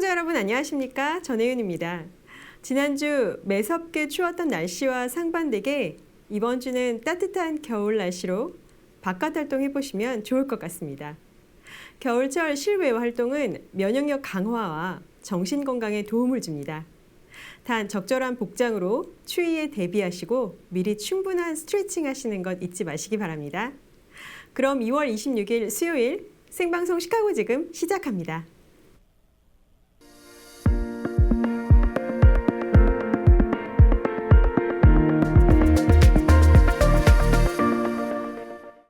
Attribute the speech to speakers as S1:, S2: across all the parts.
S1: 시청자 여러분 안녕하십니까? 전혜윤입니다. 지난주 매섭게 추웠던 날씨와 상반되게 이번 주는 따뜻한 겨울 날씨로 바깥 활동해 보시면 좋을 것 같습니다. 겨울철 실외 활동은 면역력 강화와 정신 건강에 도움을 줍니다. 단 적절한 복장으로 추위에 대비하시고 미리 충분한 스트레칭 하시는 것 잊지 마시기 바랍니다. 그럼 2월 26일 수요일 생방송 시카고 지금 시작합니다.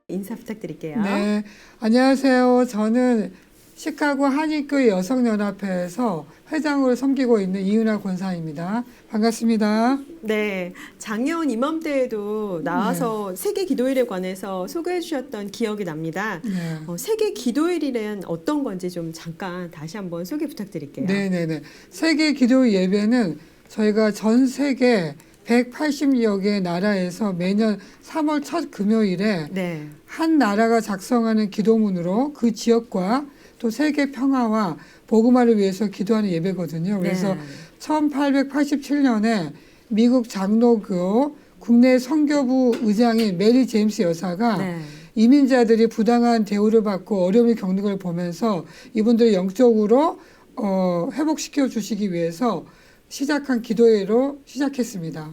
S1: 인사 부탁드릴게요.
S2: 네, 안녕하세요. 저는 시카고 한인교회 여성연합회에서 회장으로 섬기고 있는 이은하 권사입니다. 반갑습니다.
S1: 네, 작년 이맘때에도 나와서 세계 기도일에 관해서 소개해 주셨던 기억이 납니다.
S2: 네.
S1: 세계 기도일이란 어떤 건지 좀 잠깐 다시 한번 소개 부탁드릴게요.
S2: 네네네. 세계 기도 예배는 저희가 전 세계 180여 개 나라에서 매년 3월 첫 금요일에
S1: 네.
S2: 한 나라가 작성하는 기도문으로 그 지역과 또 세계 평화와 복음화를 위해서 기도하는 예배거든요. 그래서
S1: 네.
S2: 1887년에 미국 장로교 국내 선교부 의장인 메리 제임스 여사가
S1: 네.
S2: 이민자들이 부당한 대우를 받고 어려움을 겪는 걸 보면서 이분들을 영적으로 회복시켜 주시기 위해서 시작한 기도회로 시작했습니다.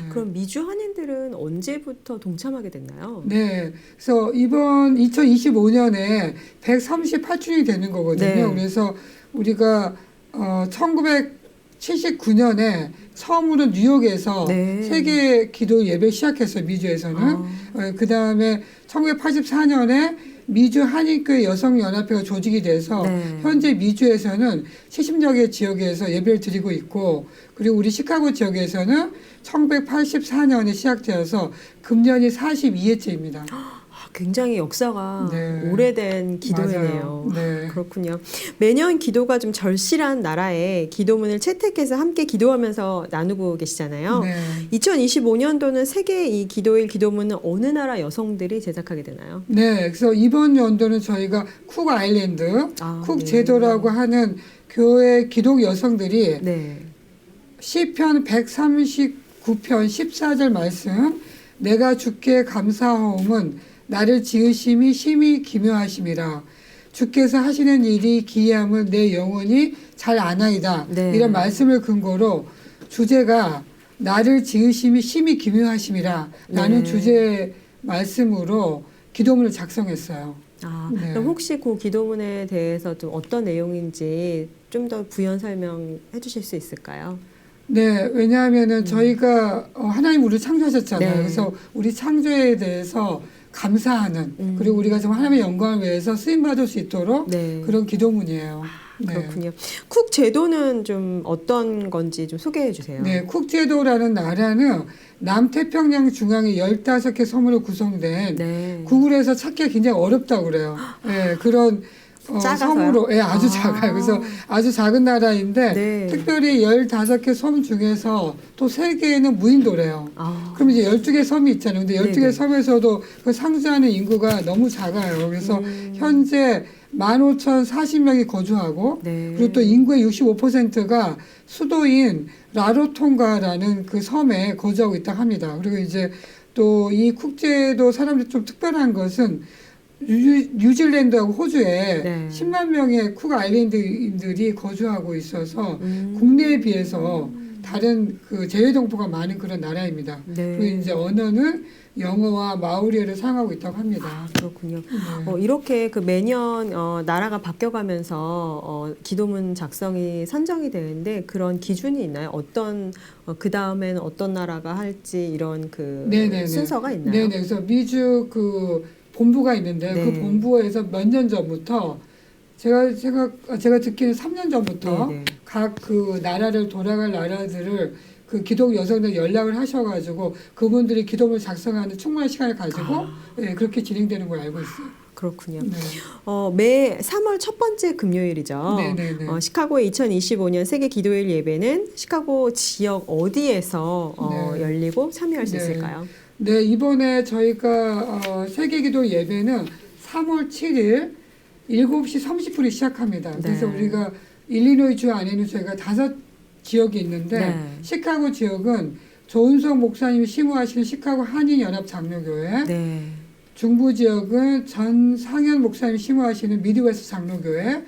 S1: 그럼 미주 한인들은 언제부터 동참하게 됐나요?
S2: 네. 그래서 이번 2025년에 138주년이 되는 거거든요.
S1: 네.
S2: 그래서 우리가 1979년에 처음으로 뉴욕에서
S1: 네.
S2: 세계 기도 예배 시작했어요. 미주에서는. 그 다음에 1984년에 미주 한인교회 여성연합회가 조직이 돼서
S1: 네.
S2: 현재 미주에서는 70여 개 지역에서 예배를 드리고 있고, 그리고 우리 시카고 지역에서는 1984년에 시작되어서 금년이 42회째입니다.
S1: 굉장히 역사가
S2: 네.
S1: 오래된 기도회네요.
S2: 맞아요. 네.
S1: 그렇군요. 매년 기도가 좀 절실한 나라에 기도문을 채택해서 함께 기도하면서 나누고 계시잖아요.
S2: 네.
S1: 2025년도는 세계 이 기도일 기도문은 어느 나라 여성들이 제작하게 되나요?
S2: 네, 그래서 이번 연도는 저희가 쿡 아일랜드, 쿡
S1: 네.
S2: 제도라고 하는 교회 기독 여성들이
S1: 네.
S2: 시편 139편 14절 말씀, 내가 주께 감사하옴은 나를 지으심이 심히 기묘하심이라. 주께서 하시는 일이 기이함을 내 영혼이 잘 아나이다.
S1: 네.
S2: 이런 말씀을 근거로 주제가 나를 지으심이 심히 기묘하심이라. 라는
S1: 네.
S2: 주제 말씀으로 기도문을 작성했어요. 네.
S1: 그럼 혹시 그 기도문에 대해서 좀 어떤 내용인지 좀 더 부연 설명해 주실 수 있을까요?
S2: 네, 왜냐하면은 저희가 하나님 우리를 창조하셨잖아요.
S1: 네.
S2: 그래서 우리 창조에 대해서 감사하는 그리고 우리가 좀 하나님의 영광을 위해서 쓰임 받을 수 있도록
S1: 네.
S2: 그런 기도문이에요. 네.
S1: 그렇군요. 쿡 제도는 좀 어떤 건지 좀 소개해 주세요.
S2: 네, 쿡제도라는 나라는 남태평양 중앙에 15개 섬으로 구성된
S1: 네.
S2: 구글에서 찾기가 굉장히 어렵다고 그래요. 네, 그런
S1: 작아서요?
S2: 섬으로, 예, 아주 작아요. 그래서 아주 작은 나라인데
S1: 네.
S2: 특별히 15개 섬 중에서 또 3개는 무인도래요. 그럼 이제 12개 섬이 있잖아요. 근데 12개
S1: 네네.
S2: 섬에서도 그 상주하는 인구가 너무 작아요. 그래서 현재 15,040명이 거주하고
S1: 네.
S2: 그리고 또 인구의 65%가 수도인 라로통가라는 그 섬에 거주하고 있다고 합니다. 그리고 이제 또 이 쿡제도 사람들이 좀 특별한 것은 뉴질랜드하고 호주에
S1: 네.
S2: 10만 명의 쿡 아일랜드인들이 거주하고 있어서 국내에 비해서 다른 그 제외동포가 많은 그런 나라입니다.
S1: 네.
S2: 그리고 이제 언어는 영어와 마오리어를 사용하고 있다고 합니다.
S1: 그렇군요.
S2: 네.
S1: 이렇게 그 매년 나라가 바뀌어가면서 기도문 작성이 선정이 되는데 그런 기준이 있나요? 어떤 그 다음에는 어떤 나라가 할지 이런 그
S2: 네네네.
S1: 순서가 있나요?
S2: 네네. 그래서 미주 그 본부가 있는데
S1: 네.
S2: 그 본부에서 몇 년 전부터 제가 듣기는 3년 전부터
S1: 네네.
S2: 각 그 나라를 돌아갈 나라들을 그 기독 여성들 연락을 하셔가지고 그분들이 기도문을 작성하는 충분한 시간을 가지고 예, 그렇게 진행되는 걸 알고 있어요.
S1: 그렇군요.
S2: 네.
S1: 매 3월 첫 번째 금요일이죠.
S2: 네네네.
S1: 시카고의 2025년 세계 기도일 예배는 시카고 지역 어디에서
S2: 네.
S1: 열리고 참여할 수
S2: 네.
S1: 있을까요?
S2: 네, 이번에 저희가 세계기도 예배는 3월 7일 7시 30분에 시작합니다. 그래서
S1: 네.
S2: 우리가 일리노이 주 안에는 저희가 5지역이 있는데
S1: 네.
S2: 시카고 지역은 조은석 목사님이 심우하시는 시카고 한인연합장로교회,
S1: 네.
S2: 중부 지역은 전상현 목사님이 심우하시는 미드웨스트 장로교회,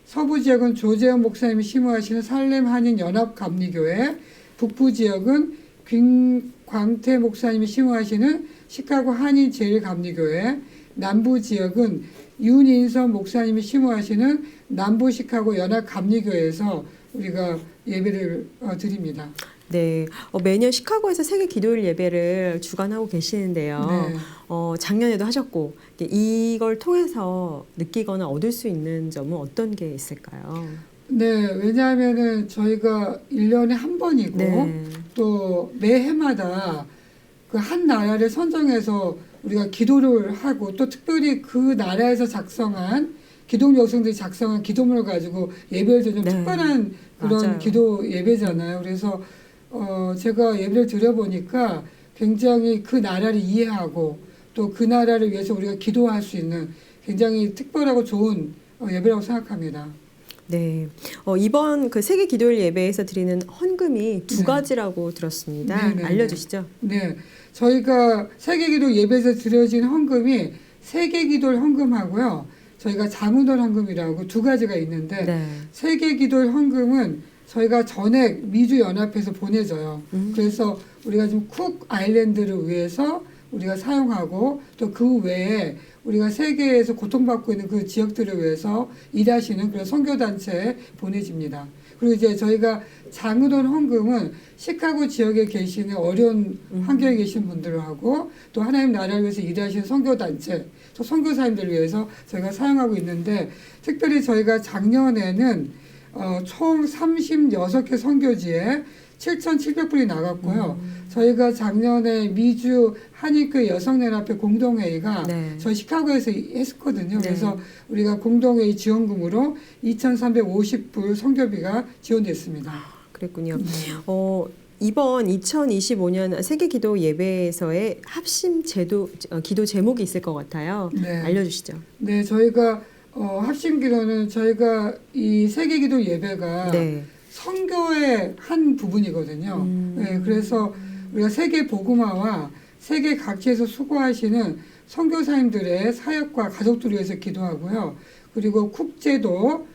S2: 서부 지역은 조재현 목사님이 심우하시는 살렘 한인연합감리교회, 북부 지역은 김광태 목사님이 심우하시는 시카고 한인제일감리교회, 남부 지역은 윤인선 목사님이 심우하시는 남부 시카고 연합감리교회에서 우리가 예배를 드립니다.
S1: 네, 매년 시카고에서 세계 기도일 예배를 주관하고 계시는데요.
S2: 네.
S1: 작년에도 하셨고 이걸 통해서 느끼거나 얻을 수 있는 점은 어떤 게 있을까요?
S2: 네, 왜냐하면은 저희가 1년에 한 번이고
S1: 네.
S2: 또 매해마다 그 한 나라를 선정해서 우리가 기도를 하고 또 특별히 그 나라에서 작성한 기독 여성들이 작성한 기도문을 가지고 예배를 드리는
S1: 네.
S2: 특별한 그런
S1: 맞아요.
S2: 기도 예배잖아요. 그래서 제가 예배를 드려보니까 굉장히 그 나라를 이해하고 또 그 나라를 위해서 우리가 기도할 수 있는 굉장히 특별하고 좋은 예배라고 생각합니다.
S1: 네, 이번 그 세계 기도일 예배에서 드리는 헌금이 두
S2: 네.
S1: 가지라고 들었습니다.
S2: 네, 네,
S1: 알려주시죠.
S2: 네, 저희가 세계기도 예배에서 드려진 헌금이 세계기도를 헌금하고요. 저희가 장우돈 헌금이라고 두 가지가 있는데
S1: 네.
S2: 세계기도 헌금은 저희가 전액 미주 연합해서 보내줘요. 그래서 우리가 지금 쿡 아일랜드를 위해서 우리가 사용하고 또 그 외에 우리가 세계에서 고통받고 있는 그 지역들을 위해서 일하시는 그런 선교단체에 보내집니다. 그리고 이제 저희가 장우돈 헌금은 시카고 지역에 계시는 어려운 환경에 계신 분들하고 또 하나님 나라를 위해서 일하시는 선교단체, 또 선교사님들을 위해서 저희가 사용하고 있는데 특별히 저희가 작년에는 총 36개 선교지에 7,700불이 나갔고요. 저희가 작년에 미주 한인교회 여성연합회 공동회의가
S1: 네.
S2: 저희 시카고에서 했었거든요.
S1: 네.
S2: 그래서 우리가 공동회의 지원금으로 2,350불 선교비가 지원됐습니다.
S1: 그랬군요. 이번 2025년 세계 기도 예배에서의 합심 제도 기도 제목이 있을 것 같아요.
S2: 네.
S1: 알려주시죠.
S2: 네, 저희가 합심기도는 저희가 이 세계기도 예배가
S1: 네.
S2: 선교의 한 부분이거든요. 네, 그래서 우리가 세계 복음화와 세계 각지에서 수고하시는 선교사님들의 사역과 가족들을 위해서 기도하고요. 그리고 국제도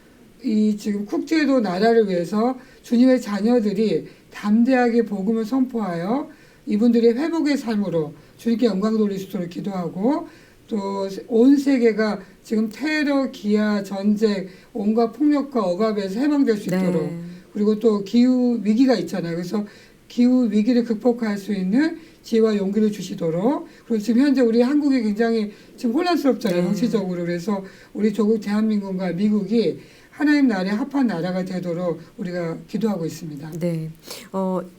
S2: 지금 국제도 나라를 위해서 주님의 자녀들이 담대하게 복음을 선포하여 이분들의 회복의 삶으로 주님께 영광 돌릴 수 있도록 기도하고 또 온 세계가 지금 테러, 기아, 전쟁, 온갖 폭력과 억압에서 해방될 수 있도록
S1: 네.
S2: 그리고 또 기후 위기가 있잖아요. 그래서 기후 위기를 극복할 수 있는 지혜와 용기를 주시도록 그리고 지금 현재 우리 한국이 굉장히 지금 혼란스럽잖아요. 정치적으로. 그래서 우리 조국 대한민국과 미국이 하나님 나라에 합한 나라가 되도록 우리가 기도하고 있습니다.
S1: 네.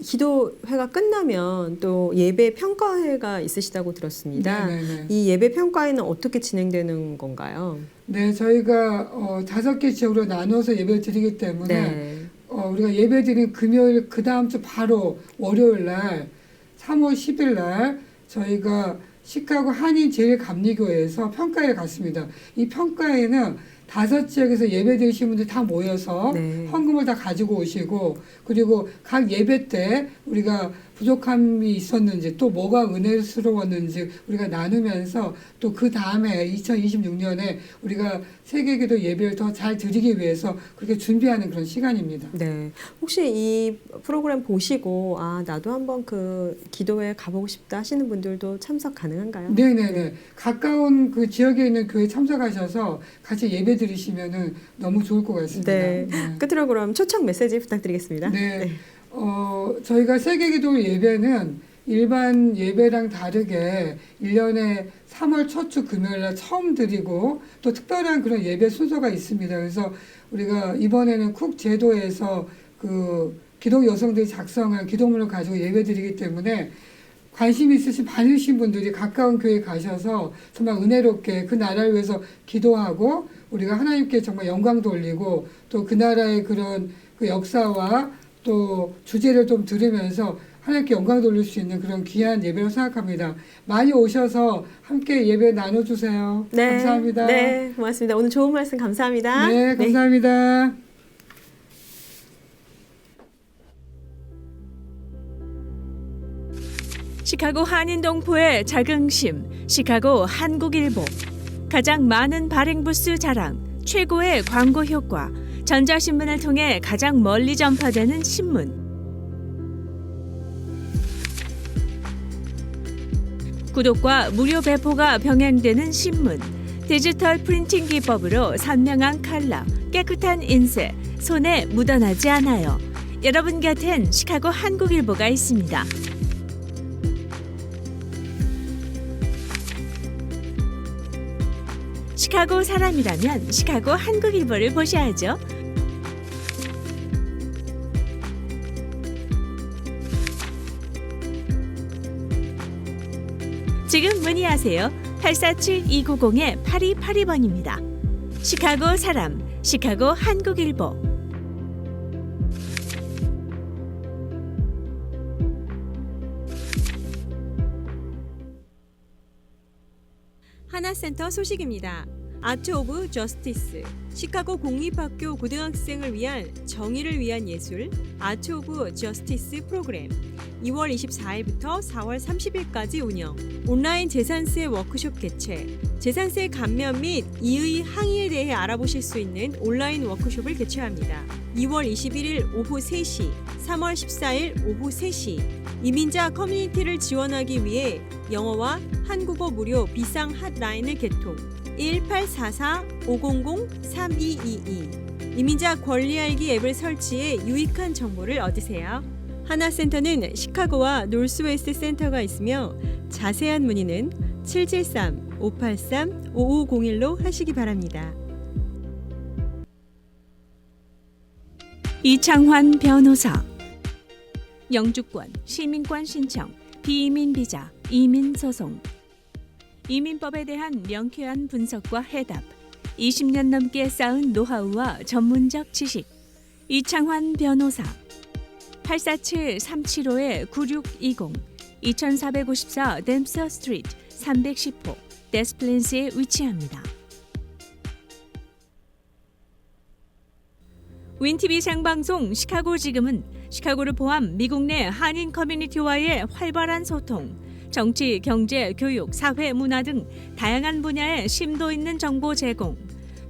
S1: 기도회가 끝나면 또 예배 평가회가 있으시다고 들었습니다.
S2: 네네네.
S1: 이 예배 평가회는 어떻게 진행되는 건가요?
S2: 네, 저희가 5개 지역으로 나눠서 예배를 드리기 때문에
S1: 네.
S2: 우리가 예배 드린 금요일 그 다음 주 바로 월요일 날 3월 10일 날 저희가 시카고 한인제일감리교회에서 평가회를 갔습니다. 이 평가회는 5지역에서 예배 드리신 분들 다 모여서
S1: 네.
S2: 헌금을 다 가지고 오시고 그리고 각 예배 때 우리가 부족함이 있었는지 또 뭐가 은혜스러웠는지 우리가 나누면서 또 그 다음에 2026년에 우리가 세계기도 예배를 더 잘 드리기 위해서 그렇게 준비하는 그런 시간입니다.
S1: 네. 혹시 이 프로그램 보시고 나도 한번 그 기도회 가보고 싶다 하시는 분들도 참석 가능한가요?
S2: 네네네. 가까운 그 지역에 있는 교회 참석하셔서 같이 예배 드리시면은 너무 좋을 것 같습니다.
S1: 네. 끝으로 그럼 초청 메시지 부탁드리겠습니다.
S2: 네. 저희가 세계기도 예배는 일반 예배랑 다르게 1년에 3월 첫 주 금요일 날 처음 드리고 또 특별한 그런 예배 순서가 있습니다. 그래서 우리가 이번에는 쿡 제도에서 그 기독 여성들이 작성한 기도문을 가지고 예배 드리기 때문에 관심 있으신 많으신 분들이 가까운 교회에 가셔서 정말 은혜롭게 그 나라를 위해서 기도하고 우리가 하나님께 정말 영광 돌리고 또 그 나라의 그런 그 역사와 또 주제를 좀 들으면서 하나님께 영광 돌릴 수 있는 그런 귀한 예배로 생각합니다. 많이 오셔서 함께 예배 나눠주세요.
S1: 네.
S2: 감사합니다.
S1: 네, 고맙습니다. 오늘 좋은 말씀 감사합니다.
S2: 네, 감사합니다.
S3: 시카고 한인동포의 자긍심, 시카고 한국일보. 가장 많은 발행 부수 자랑, 최고의 광고 효과, 전자신문을 통해 가장 멀리 전파되는 신문. 구독과 무료 배포가 병행되는 신문. 디지털 프린팅 기법으로 선명한 컬러, 깨끗한 인쇄, 손에 묻어나지 않아요. 여러분 곁엔 시카고 한국일보가 있습니다. 시카고 사람이라면 시카고 한국일보를 보셔야죠. 지금 문의하세요. 847-290-8282번입니다. 시카고 사람, 시카고 한국일보.
S1: 하나센터 소식입니다. 아트 오브 저스티스, 시카고 공립학교 고등학생을 위한 정의를 위한 예술 아트 오브 저스티스 프로그램 2월 24일부터 4월 30일까지 운영. 온라인 재산세 워크숍 개최, 재산세 감면 및 이의 항의에 대해 알아보실 수 있는 온라인 워크숍을 개최합니다. 2월 21일 오후 3시, 3월 14일 오후 3시. 이민자 커뮤니티를 지원하기 위해 영어와 한국어 무료 비상 핫라인을 개통. 1844-500-3222. 이민자 권리 알기 앱을 설치해 유익한 정보를 얻으세요. 하나센터는 시카고와 노스웨스트 센터가 있으며 자세한 문의는 773-583-5501로 하시기 바랍니다.
S3: 이창환 변호사. 영주권, 시민권 신청, 비이민 비자, 이민 소송. 이민법에 대한 명쾌한 분석과 해답, 20년 넘게 쌓은 노하우와 전문적 지식. 이창환 변호사. 847-375-9620, 2454 댐서 스트리트 310호 데스플랜스에 위치합니다. 윈TV 생방송 시카고 지금은 시카고를 포함 미국 내 한인 커뮤니티와의 활발한 소통, 정치, 경제, 교육, 사회, 문화 등 다양한 분야의 심도 있는 정보 제공,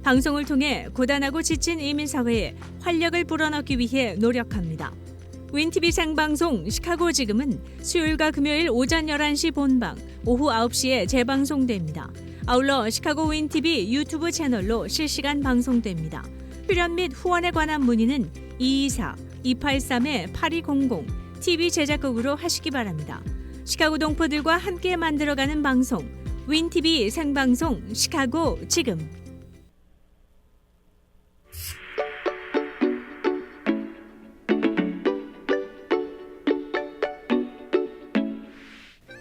S3: 방송을 통해 고단하고 지친 이민 사회에 활력을 불어넣기 위해 노력합니다. 윈TV 생방송 시카고 지금은 수요일과 금요일 오전 11시 본방, 오후 9시에 재방송됩니다. 아울러 시카고 윈TV 유튜브 채널로 실시간 방송됩니다. 출연 및 후원에 관한 문의는 224-283-8200 TV 제작국으로 하시기 바랍니다. 시카고 동포들과 함께 만들어가는 방송 윈TV 생방송 시카고 지금.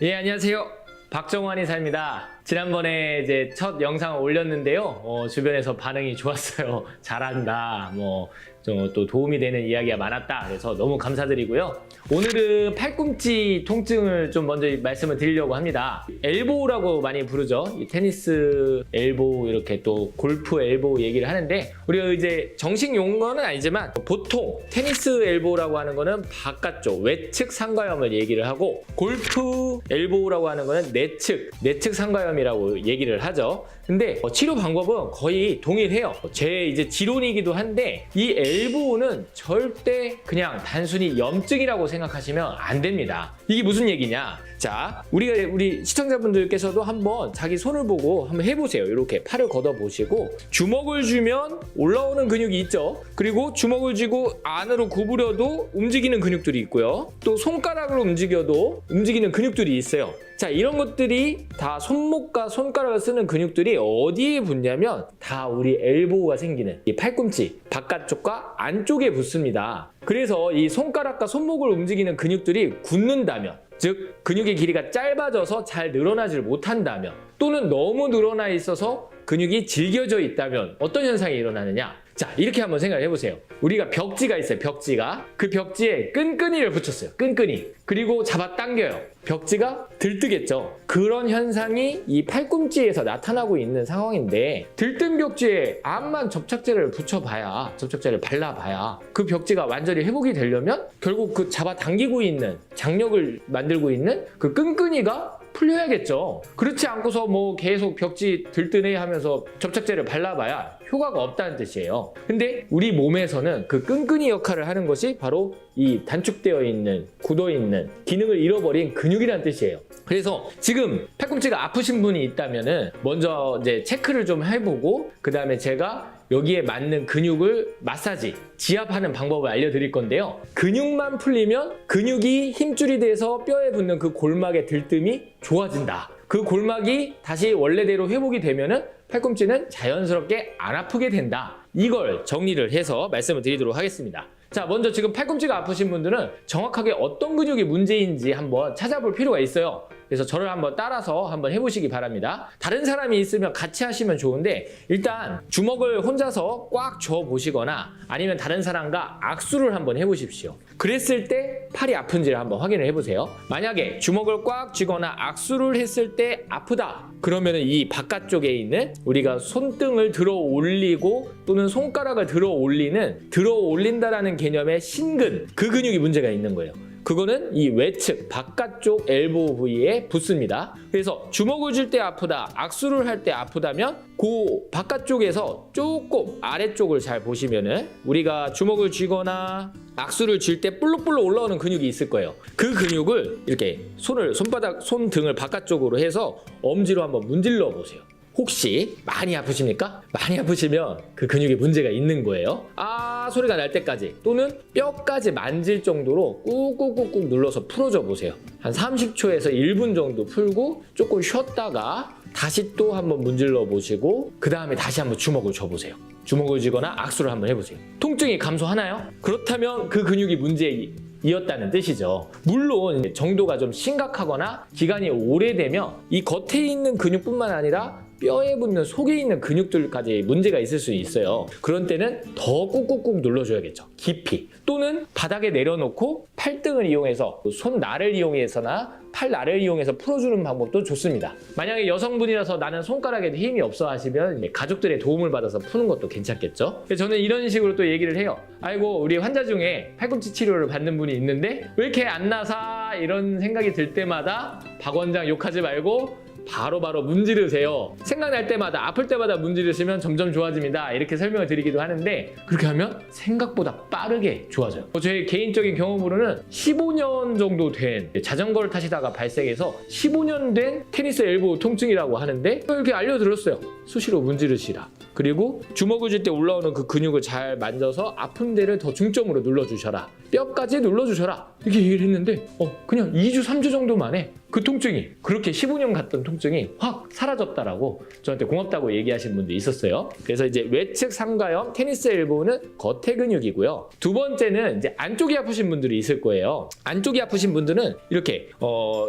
S4: 예, 안녕하세요. 박정환 이사입니다. 지난번에 이제 첫 영상을 올렸는데요. 주변에서 반응이 좋았어요. 잘한다. 또 도움이 되는 이야기가 많았다. 그래서 너무 감사드리고요. 오늘은 팔꿈치 통증을 좀 먼저 말씀을 드리려고 합니다. 엘보우라고 많이 부르죠. 이 테니스 엘보우, 이렇게 또 골프 엘보우 얘기를 하는데, 우리가 이제 정식 용어는 아니지만 보통 테니스 엘보우라고 하는 거는 바깥쪽 외측 상가염을 얘기를 하고, 골프 엘보우라고 하는 거는 내측 상가염이라고 얘기를 하죠. 근데 치료 방법은 거의 동일해요. 제 이제 지론이기도 한데, 이 엘보우는 절대 그냥 단순히 염증이라고 생각하시면 안 됩니다. 이게 무슨 얘기냐? 자, 우리 시청자분들께서도 한번 자기 손을 보고 한번 해보세요. 이렇게 팔을 걷어 보시고, 주먹을 쥐면 올라오는 근육이 있죠. 그리고 주먹을 쥐고 안으로 구부려도 움직이는 근육들이 있고요. 또 손가락으로 움직여도 움직이는 근육들이 있어요. 자, 이런 것들이 다 손목과 손가락을 쓰는 근육들이 어디에 붙냐면 다 우리 엘보우가 생기는 이 팔꿈치 바깥쪽과 안쪽에 붙습니다. 그래서 이 손가락과 손목을 움직이는 근육들이 굳는다면, 즉 근육의 길이가 짧아져서 잘 늘어나질 못한다면, 또는 너무 늘어나 있어서 근육이 질겨져 있다면 어떤 현상이 일어나느냐? 자, 이렇게 한번 생각을 해보세요. 우리가 벽지가 있어요. 벽지가. 그 벽지에 끈끈이를 붙였어요. 끈끈이. 그리고 잡아당겨요. 벽지가 들뜨겠죠. 그런 현상이 이 팔꿈치에서 나타나고 있는 상황인데 들뜬 벽지에 암만 접착제를 붙여봐야, 접착제를 발라봐야 그 벽지가 완전히 회복이 되려면 결국 그 잡아당기고 있는, 장력을 만들고 있는 그 끈끈이가 풀려야겠죠. 그렇지 않고서 뭐 계속 벽지 들뜨네 하면서 접착제를 발라봐야 효과가 없다는 뜻이에요. 근데 우리 몸에서는 그 끈끈이 역할을 하는 것이 바로 이 단축되어 있는, 굳어 있는, 기능을 잃어버린 근육이라는 뜻이에요. 그래서 지금 팔꿈치가 아프신 분이 있다면은 먼저 이제 체크를 좀 해보고, 그 다음에 제가 여기에 맞는 근육을 마사지, 지압하는 방법을 알려드릴 건데요. 근육만 풀리면 근육이 힘줄이 돼서 뼈에 붙는 그 골막의 들뜸이 좋아진다. 그 골막이 다시 원래대로 회복이 되면은 팔꿈치는 자연스럽게 안 아프게 된다. 이걸 정리를 해서 말씀을 드리도록 하겠습니다. 자, 먼저 지금 팔꿈치가 아프신 분들은 정확하게 어떤 근육이 문제인지 한번 찾아볼 필요가 있어요. 그래서 저를 한번 따라서 한번 해보시기 바랍니다. 다른 사람이 있으면 같이 하시면 좋은데, 일단 주먹을 혼자서 꽉 쥐어 보시거나 아니면 다른 사람과 악수를 한번 해보십시오. 그랬을 때 팔이 아픈지를 한번 확인을 해보세요. 만약에 주먹을 꽉 쥐거나 악수를 했을 때 아프다, 그러면 이 바깥쪽에 있는 우리가 손등을 들어 올리고 또는 손가락을 들어 올린다라는 개념의 신근, 그 근육이 문제가 있는 거예요. 그거는 이 외측 바깥쪽 엘보 부위에 붙습니다. 그래서 주먹을 줄 때 아프다, 악수를 할 때 아프다면 그 바깥쪽에서 조금 아래쪽을 잘 보시면은 우리가 주먹을 쥐거나 악수를 쥘 때 볼록볼록 올라오는 근육이 있을 거예요. 그 근육을 이렇게 손등을 바깥쪽으로 해서 엄지로 한번 문질러 보세요. 혹시 많이 아프십니까? 많이 아프시면 그 근육에 문제가 있는 거예요. 아 소리가 날 때까지, 또는 뼈까지 만질 정도로 꾹꾹꾹꾹 눌러서 풀어줘 보세요. 한 30초에서 1분 정도 풀고 조금 쉬었다가 다시 또 한번 문질러 보시고 그 다음에 다시 한번 주먹을 쥐어보세요. 주먹을 쥐거나 악수를 한번 해보세요. 통증이 감소하나요? 그렇다면 그 근육이 문제이었다는 뜻이죠. 물론 정도가 좀 심각하거나 기간이 오래되면 이 겉에 있는 근육뿐만 아니라 뼈에 붙는 속에 있는 근육들까지 문제가 있을 수 있어요. 그런 때는 더 꾹꾹꾹 눌러줘야겠죠. 깊이. 또는 바닥에 내려놓고 팔등을 이용해서 손날을 이용해서나 팔날을 이용해서 풀어주는 방법도 좋습니다. 만약에 여성분이라서 나는 손가락에 힘이 없어 하시면 가족들의 도움을 받아서 푸는 것도 괜찮겠죠. 저는 이런 식으로 또 얘기를 해요. 아이고 우리 환자 중에 팔꿈치 치료를 받는 분이 있는데 왜 이렇게 안 나사, 이런 생각이 들 때마다 박 원장 욕하지 말고 바로바로 문지르세요. 생각날 때마다, 아플 때마다 문지르시면 점점 좋아집니다. 이렇게 설명을 드리기도 하는데, 그렇게 하면 생각보다 빠르게 좋아져요. 제 개인적인 경험으로는 15년 정도 된 자전거를 타시다가 발생해서 15년 된 테니스 엘보 통증이라고 하는데 이렇게 알려드렸어요. 수시로 문지르시라. 그리고 주먹을 쥘 때 올라오는 그 근육을 잘 만져서 아픈 데를 더 중점으로 눌러주셔라. 뼈까지 눌러주셔라. 이렇게 얘기를 했는데 그냥 2주, 3주 정도 만에 그 통증이, 그렇게 15년 갔던 통증이 확 사라졌다라고 저한테 고맙다고 얘기하신 분도 있었어요. 그래서 이제 외측 삼가형 테니스 엘보는 겉의 근육이고요. 두 번째는 이제 안쪽이 아프신 분들이 있을 거예요. 안쪽이 아프신 분들은 이렇게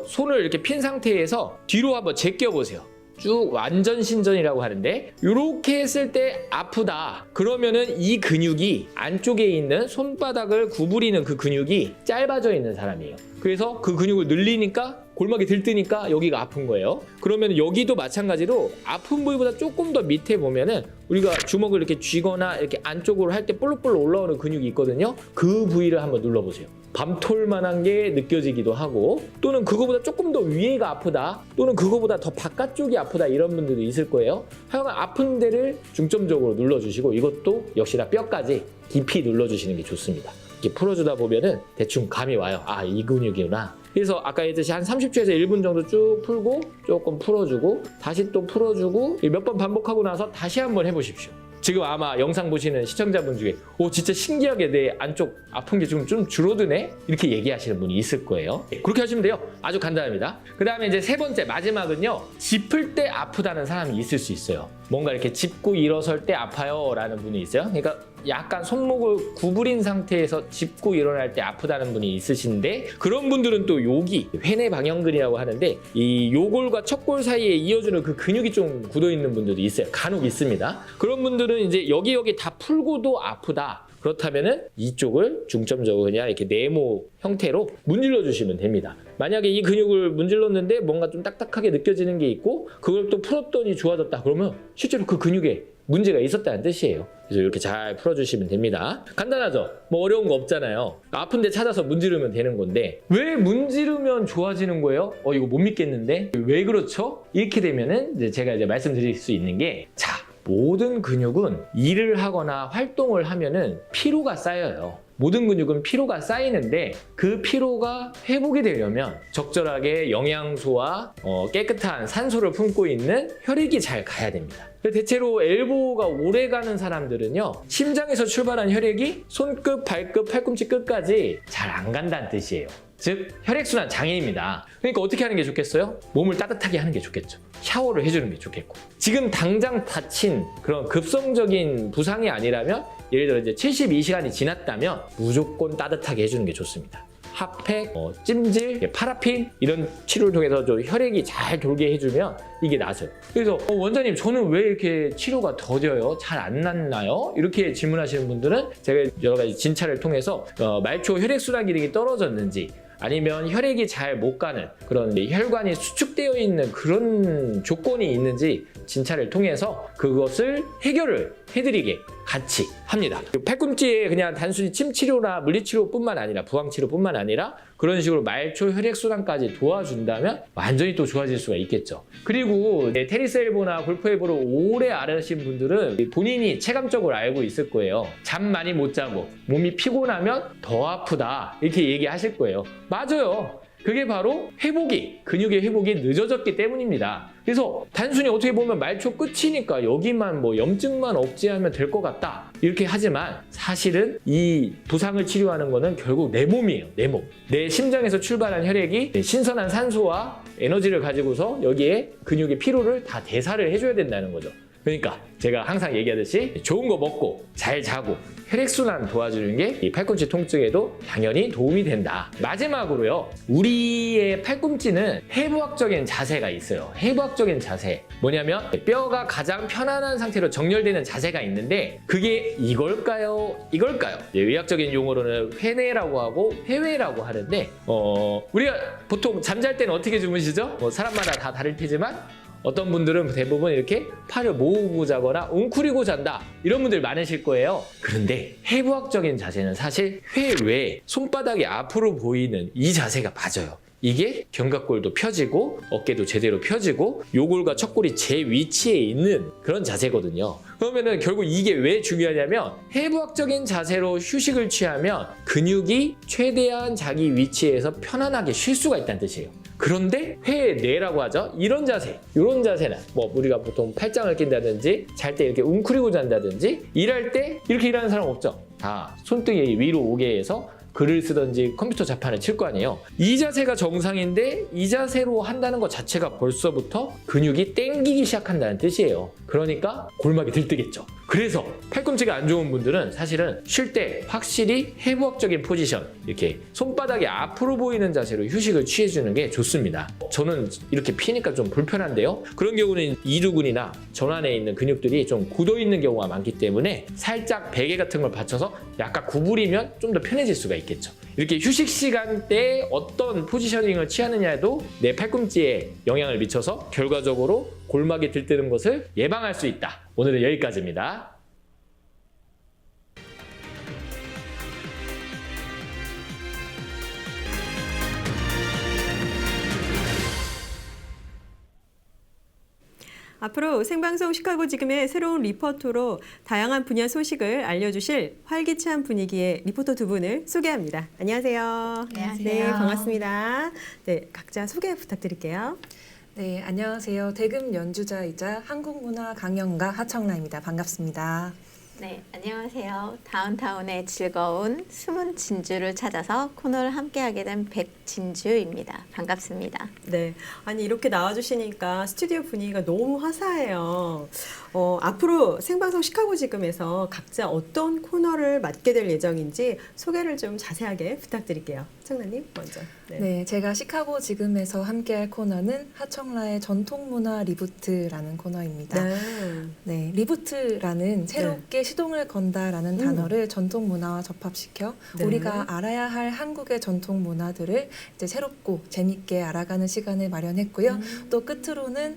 S4: 손을 이렇게 핀 상태에서 뒤로 한번 제껴 보세요. 쭉 완전 신전이라고 하는데, 이렇게 했을 때 아프다 그러면은 이 근육이, 안쪽에 있는 손바닥을 구부리는 그 근육이 짧아져 있는 사람이에요. 그래서 그 근육을 늘리니까 골막이 들뜨니까 여기가 아픈 거예요. 그러면 여기도 마찬가지로 아픈 부위보다 조금 더 밑에 보면은 우리가 주먹을 이렇게 쥐거나 이렇게 안쪽으로 할 때 볼록볼록 올라오는 근육이 있거든요. 그 부위를 한번 눌러보세요. 밤톨만한 게 느껴지기도 하고, 또는 그거보다 조금 더 위에가 아프다, 또는 그거보다 더 바깥쪽이 아프다, 이런 분들도 있을 거예요. 하여간 아픈 데를 중점적으로 눌러주시고, 이것도 역시나 뼈까지 깊이 눌러주시는 게 좋습니다. 이렇게 풀어주다 보면은 대충 감이 와요. 아, 이 근육이구나. 그래서 아까 했듯이 한 30초에서 1분 정도 쭉 풀고 조금 풀어주고 다시 또 풀어주고 몇 번 반복하고 나서 다시 한번 해보십시오. 지금 아마 영상 보시는 시청자분 중에 진짜 신기하게 내 안쪽 아픈 게 좀 줄어드네? 이렇게 얘기하시는 분이 있을 거예요. 그렇게 하시면 돼요. 아주 간단합니다. 그 다음에 이제 세 번째, 마지막은요. 짚을 때 아프다는 사람이 있을 수 있어요. 뭔가 이렇게 짚고 일어설 때 아파요 라는 분이 있어요. 그러니까 약간 손목을 구부린 상태에서 짚고 일어날 때 아프다는 분이 있으신데, 그런 분들은 또 여기 회내 방형근이라고 하는데 이 요골과 척골 사이에 이어주는 그 근육이 좀 굳어 있는 분들도 있어요. 간혹 있습니다. 그런 분들은 이제 여기 다 풀고도 아프다. 그렇다면은 이쪽을 중점적으로 그냥 이렇게 네모 형태로 문질러 주시면 됩니다. 만약에 이 근육을 문질렀는데 뭔가 좀 딱딱하게 느껴지는 게 있고 그걸 또 풀었더니 좋아졌다 그러면 실제로 그 근육에 문제가 있었다는 뜻이에요. 그래서 이렇게 잘 풀어주시면 됩니다. 간단하죠? 뭐 어려운 거 없잖아요. 아픈데 찾아서 문지르면 되는 건데 왜 문지르면 좋아지는 거예요? 이거 못 믿겠는데 왜 그렇죠? 이렇게 되면은 이제 제가 이제 말씀드릴 수 있는 게 모든 근육은 일을 하거나 활동을 하면은 피로가 쌓여요. 모든 근육은 피로가 쌓이는데 그 피로가 회복이 되려면 적절하게 영양소와 깨끗한 산소를 품고 있는 혈액이 잘 가야 됩니다. 대체로 엘보가 오래 가는 사람들은요, 심장에서 출발한 혈액이 손끝, 발끝, 팔꿈치 끝까지 잘 안 간다는 뜻이에요. 즉 혈액순환 장애입니다. 그러니까 어떻게 하는 게 좋겠어요? 몸을 따뜻하게 하는 게 좋겠죠. 샤워를 해주는 게 좋겠고, 지금 당장 다친 그런 급성적인 부상이 아니라면 예를 들어 이제 72시간이 지났다면 무조건 따뜻하게 해주는 게 좋습니다. 핫팩, 찜질, 파라핀 이런 치료를 통해서 좀 혈액이 잘 돌게 해주면 이게 나아요. 그래서 원장님 저는 왜 이렇게 치료가 더뎌요? 잘 안 낫나요? 이렇게 질문하시는 분들은 제가 여러 가지 진찰을 통해서 말초 혈액순환 기능이 떨어졌는지 아니면 혈액이 잘 못 가는 그런 혈관이 수축되어 있는 그런 조건이 있는지 진찰을 통해서 그것을 해결을 해드리게 같이 합니다. 팔꿈치에 그냥 단순히 침 치료나 물리치료뿐만 아니라 부항치료뿐만 아니라 그런 식으로 말초 혈액순환까지 도와준다면 완전히 또 좋아질 수가 있겠죠. 그리고 테니스 엘보나 골프 엘보를 오래 앓으신 분들은 본인이 체감적으로 알고 있을 거예요. 잠 많이 못 자고 몸이 피곤하면 더 아프다 이렇게 얘기하실 거예요. 맞아요. 그게 바로 근육의 회복이 늦어졌기 때문입니다. 그래서 단순히 어떻게 보면 말초 끝이니까 여기만 뭐 염증만 억제하면 될 것 같다 이렇게 하지만 사실은 이 부상을 치료하는 거는 결국 내 몸이에요. 내 몸. 내 심장에서 출발한 혈액이 신선한 산소와 에너지를 가지고서 여기에 근육의 피로를 다 대사를 해줘야 된다는 거죠. 그러니까 제가 항상 얘기하듯이 좋은 거 먹고 잘 자고 혈액순환 도와주는 게 이 팔꿈치 통증에도 당연히 도움이 된다. 마지막으로요. 우리의 팔꿈치는 해부학적인 자세가 있어요. 해부학적인 자세. 뭐냐면 뼈가 가장 편안한 상태로 정렬되는 자세가 있는데 그게 이걸까요? 이걸까요? 의학적인 용어로는 회내라고 하고 회외라고 하는데 우리가 보통 잠잘 때는 어떻게 주무시죠? 사람마다 다 다를 테지만 어떤 분들은 대부분 이렇게 팔을 모으고 자거나 웅크리고 잔다 이런 분들 많으실 거예요. 그런데 해부학적인 자세는 사실 회외 손바닥이 앞으로 보이는 이 자세가 맞아요. 이게 견갑골도 펴지고 어깨도 제대로 펴지고 요골과 척골이 제 위치에 있는 그런 자세거든요. 그러면은 결국 이게 왜 중요하냐면 해부학적인 자세로 휴식을 취하면 근육이 최대한 자기 위치에서 편안하게 쉴 수가 있다는 뜻이에요. 그런데 회내라고 하죠. 이런 자세는 뭐 우리가 보통 팔짱을 낀다든지 잘 때 이렇게 웅크리고 잔다든지 일할 때 이렇게 일하는 사람 없죠. 다 손등이 위로 오게 해서 글을 쓰든지 컴퓨터 자판을 칠 거 아니에요. 이 자세가 정상인데 이 자세로 한다는 것 자체가 벌써부터 근육이 땡기기 시작한다는 뜻이에요. 그러니까 골막이 들뜨겠죠. 그래서 팔꿈치가 안 좋은 분들은 사실은 쉴 때 확실히 해부학적인 포지션 이렇게 손바닥이 앞으로 보이는 자세로 휴식을 취해주는 게 좋습니다. 저는 이렇게 피니까 좀 불편한데요. 그런 경우는 이두근이나 전완에 있는 근육들이 좀 굳어있는 경우가 많기 때문에 살짝 베개 같은 걸 받쳐서 약간 구부리면 좀 더 편해질 수가 있겠죠. 이렇게 휴식 시간 때 어떤 포지셔닝을 취하느냐에도 내 팔꿈치에 영향을 미쳐서 결과적으로 골막이 들뜨는 것을 예방할 수 있다. 오늘은 여기까지입니다.
S1: 앞으로 생방송 시카고 지금의 새로운 리포터로 다양한 분야 소식을 알려주실 활기찬 분위기의 리포터 두 분을 소개합니다. 안녕하세요.
S5: 안녕하세요.
S1: 네, 반갑습니다. 네, 각자 소개 부탁드릴게요.
S5: 네, 안녕하세요. 대금 연주자이자 한국문화 강연가 하청라입니다. 반갑습니다.
S6: 네, 안녕하세요. 다운타운의 즐거운 숨은 진주를 찾아서 코너를 함께하게 된 백진주입니다. 반갑습니다.
S1: 네, 아니 이렇게 나와주시니까 스튜디오 분위기가 너무 화사해요. 앞으로 생방송 시카고 지금에서 각자 어떤 코너를 맡게 될 예정인지 소개를 좀 자세하게 부탁드릴게요. 하청라님 먼저.
S5: 네, 제가 시카고 지금에서 함께할 코너는 하청라의 전통문화 리부트라는 코너입니다. 네, 리부트라는 새롭게 시동을 건다라는 단어를 전통문화와 접합시켜
S1: 네.
S5: 우리가 알아야 할 한국의 전통문화들을 이제 새롭고 재밌게 알아가는 시간을 마련했고요. 또 끝으로는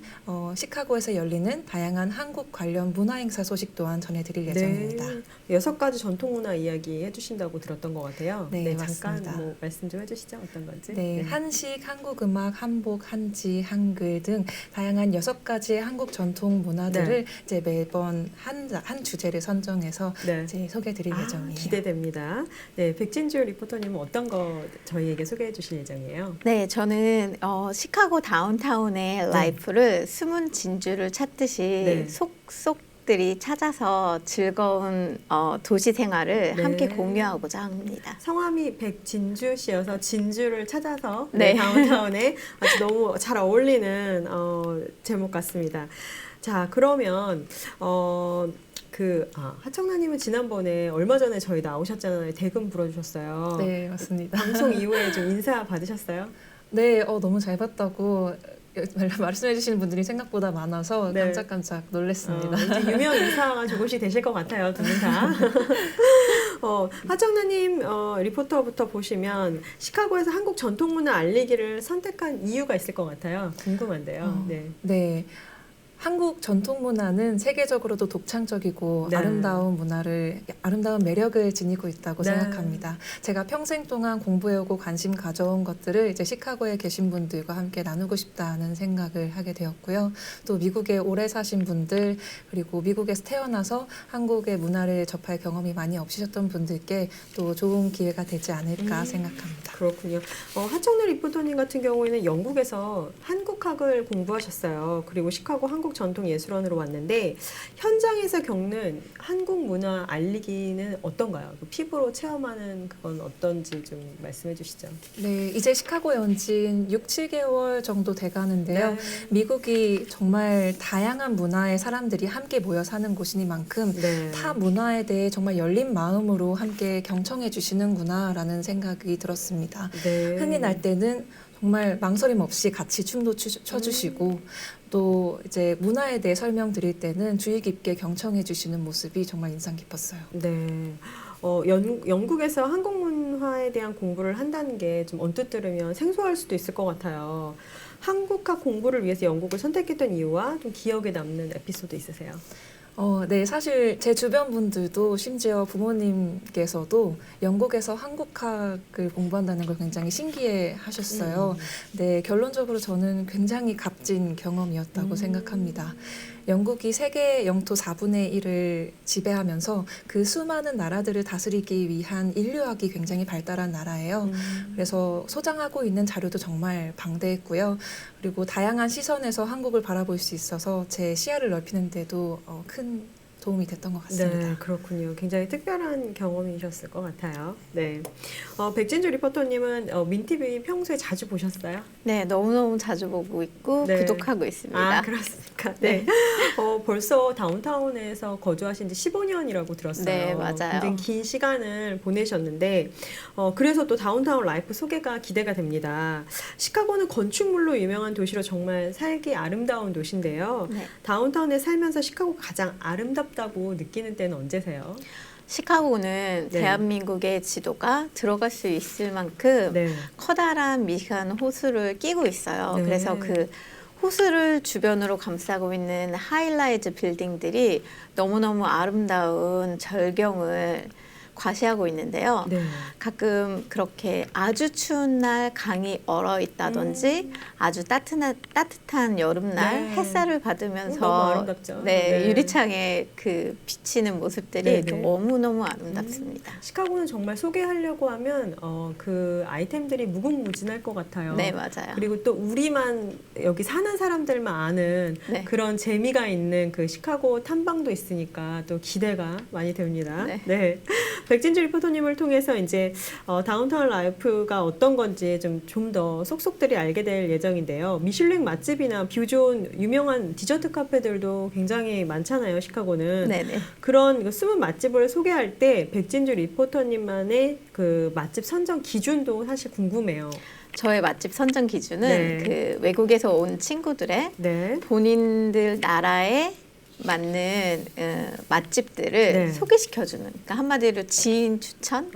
S5: 시카고에서 열리는 다양한 한국 관련 문화행사 소식 또한 전해드릴 예정입니다.
S1: 6가지 전통문화 이야기 해주신다고 들었던 것 같아요.
S5: 네,
S1: 잠깐
S5: 맞습니다.
S1: 뭐 말씀 좀 해주시죠. 어떤 건지.
S5: 네, 한식, 한국음악, 한복, 한지, 한글 등 다양한 6가지의 한국 전통 문화들을 이제 매번 한 주제를 선정해서
S1: 네.
S5: 이제 소개해드릴 예정이에요.
S1: 기대됩니다. 네, 백진주 리포터님은 어떤 거 저희에게 소개해 주실 예정이에요?
S6: 네, 저는 시카고 다운타운의 라이프를 숨은 진주를 찾듯이
S1: 네.
S6: 속속들이 찾아서 즐거운 도시 생활을
S1: 네.
S6: 함께 공유하고자 합니다.
S1: 성함이 백진주 씨여서 진주를 찾아서
S6: 네.
S1: 다운타운에 아주 너무 잘 어울리는 제목 같습니다. 자, 그러면 하청라님은 지난번에 얼마 전에 저희 나오셨잖아요. 대금 불어주셨어요.
S5: 네, 맞습니다.
S1: 방송 이후에 좀 인사 받으셨어요?
S5: 네, 너무 잘 봤다고 말씀해 주시는 분들이 생각보다 많아서
S1: 네.
S5: 깜짝깜짝 놀랐습니다.
S1: 이제 유명 인사가 조금씩 되실 것 같아요, 두 분 다. 하청라님 리포터부터 보시면 시카고에서 한국 전통문화 알리기를 선택한 이유가 있을 것 같아요. 궁금한데요. 네.
S5: 네. 한국 전통 문화는 세계적으로도 독창적이고
S1: 네.
S5: 아름다운 매력을 지니고 있다고
S1: 네.
S5: 생각합니다. 제가 평생 동안 공부해오고 관심 가져온 것들을 이제 시카고에 계신 분들과 함께 나누고 싶다는 생각을 하게 되었고요. 또 미국에 오래 사신 분들 그리고 미국에서 태어나서 한국의 문화를 접할 경험이 많이 없으셨던 분들께 또 좋은 기회가 되지 않을까 생각합니다.
S1: 그렇군요. 하청래 리포터님 같은 경우에는 영국에서 한국학을 공부하셨어요. 그리고 시카고 한국전통예술원으로 왔는데 현장에서 겪는 한국 문화 알리기는 어떤가요? 피부로 체험하는 그건 어떤지 좀 말씀해 주시죠.
S5: 네, 이제 시카고에 온 지 6, 7개월 정도 돼가는데요.
S1: 네.
S5: 미국이 정말 다양한 문화의 사람들이 함께 모여 사는 곳이니만큼
S1: 네.
S5: 타 문화에 대해 정말 열린 마음으로 함께 경청해 주시는구나라는 생각이 들었습니다.
S1: 네.
S5: 흥이 날 때는 정말 망설임 없이 같이 춤도 춰주시고 또 이제 문화에 대해 설명드릴 때는 주의 깊게 경청해 주시는 모습이 정말 인상 깊었어요.
S1: 네. 영국에서 한국 문화에 대한 공부를 한다는 게 좀 언뜻 들으면 생소할 수도 있을 것 같아요. 한국학 공부를 위해서 영국을 선택했던 이유와 좀 기억에 남는 에피소드 있으세요?
S5: 네, 사실 제 주변 분들도 심지어 부모님께서도 영국에서 한국학을 공부한다는 걸 굉장히 신기해 하셨어요. 네, 결론적으로 저는 굉장히 값진 경험이었다고 생각합니다. 영국이 세계 영토 4분의 1을 지배하면서 그 수많은 나라들을 다스리기 위한 인류학이 굉장히 발달한 나라예요. 그래서 소장하고 있는 자료도 정말 방대했고요. 그리고 다양한 시선에서 한국을 바라볼 수 있어서 제 시야를 넓히는 데도 큰 도움이 됐던 것 같습니다.
S1: 네, 그렇군요. 굉장히 특별한 경험이셨을 것 같아요. 네. 백진주 리포터님은 민TV 평소에 자주 보셨어요?
S6: 네, 너무너무 자주 보고 있고
S1: 네.
S6: 구독하고 있습니다.
S1: 아, 그렇습니까? 네. 벌써 다운타운에서 거주하신 지 15년이라고 들었어요.
S6: 네, 맞아요.
S1: 굉장히 긴 시간을 보내셨는데, 그래서 또 다운타운 라이프 소개가 기대가 됩니다. 시카고는 건축물로 유명한 도시로 정말 살기 아름다운 도시인데요.
S6: 네.
S1: 다운타운에 살면서 시카고가 가장 아름답다고 느끼는 때는 언제세요?
S6: 시카고는
S1: 네.
S6: 대한민국의 지도가 들어갈 수 있을 만큼
S1: 네.
S6: 커다란 미간 호수를 끼고 있어요.
S1: 네.
S6: 그래서 그 호수를 주변으로 감싸고 있는 하이라이즈 빌딩들이 너무너무 아름다운 절경을 과시하고 있는데요.
S1: 네.
S6: 가끔 그렇게 아주 추운 날 강이 얼어 있다든지 아주 따뜻한 여름날
S1: 네.
S6: 햇살을 받으면서
S1: 너무 아름답죠.
S6: 네,
S1: 네.
S6: 유리창에 그 비치는 모습들이
S1: 네, 네.
S6: 너무너무 아름답습니다.
S1: 시카고는 정말 소개하려고 하면 그 아이템들이 무궁무진할 것 같아요.
S6: 네, 맞아요.
S1: 그리고 또 우리만 여기 사는 사람들만 아는
S6: 네.
S1: 그런 재미가 있는 그 시카고 탐방도 있으니까 또 기대가 많이 됩니다.
S6: 네.
S1: 네. 백진주 리포터님을 통해서 이제 다운타운 라이프가 어떤 건지 좀 더 속속들이 알게 될 예정인데요. 미슐랭 맛집이나 뷰 좋은 유명한 디저트 카페들도 굉장히 많잖아요, 시카고는.
S6: 네네.
S1: 그런 그 숨은 맛집을 소개할 때 백진주 리포터님만의 그 맛집 선정 기준도 사실 궁금해요.
S6: 저의 맛집 선정 기준은
S1: 네.
S6: 그 외국에서 온 친구들의
S1: 네.
S6: 본인들 나라에 맞는 맛집들을
S1: 네.
S6: 소개시켜주는, 그러니까 한마디로 지인 추천?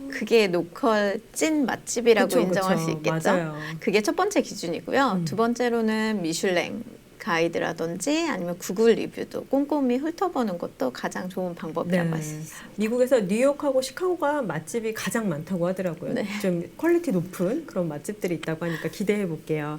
S6: 그게 로컬 찐 맛집이라고
S1: 그쵸,
S6: 인정할
S1: 그쵸.
S6: 수 있겠죠.
S1: 맞아요.
S6: 그게 첫 번째 기준이고요. 두 번째로는 미슐랭 가이드라든지 아니면 구글 리뷰도 꼼꼼히 훑어보는 것도 가장 좋은 방법이라고 할 수 있습니다.
S1: 미국에서 뉴욕하고 시카고가 맛집이 가장 많다고 하더라고요.
S6: 네.
S1: 좀 퀄리티 높은 그런 맛집들이 있다고 하니까 기대해 볼게요.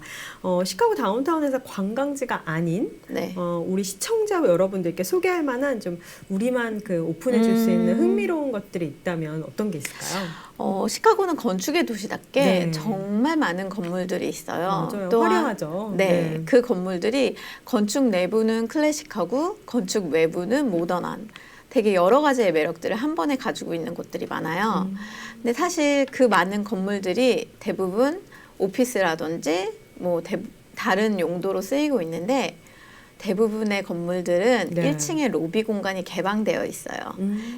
S1: 시카고 다운타운에서 관광지가 아닌
S6: 네.
S1: 우리 시청자 여러분들께 소개할 만한 좀 우리만 그 오픈해 줄 수 있는 흥미로운 것들이 있다면 어떤 게 있을까요?
S6: 시카고는 건축의 도시답게
S1: 네.
S6: 정말 많은 건물들이 있어요.
S1: 맞아요.
S6: 또한
S1: 화려하죠.
S6: 네, 그 건물들이 건축 내부는 클래식하고 건축 외부는 모던한 되게 여러 가지의 매력들을 한 번에 가지고 있는 곳들이 많아요. 근데 사실 그 많은 건물들이 대부분 오피스라든지 뭐 다른 용도로 쓰이고 있는데 대부분의 건물들은
S1: 네.
S6: 1층에 로비 공간이 개방되어 있어요.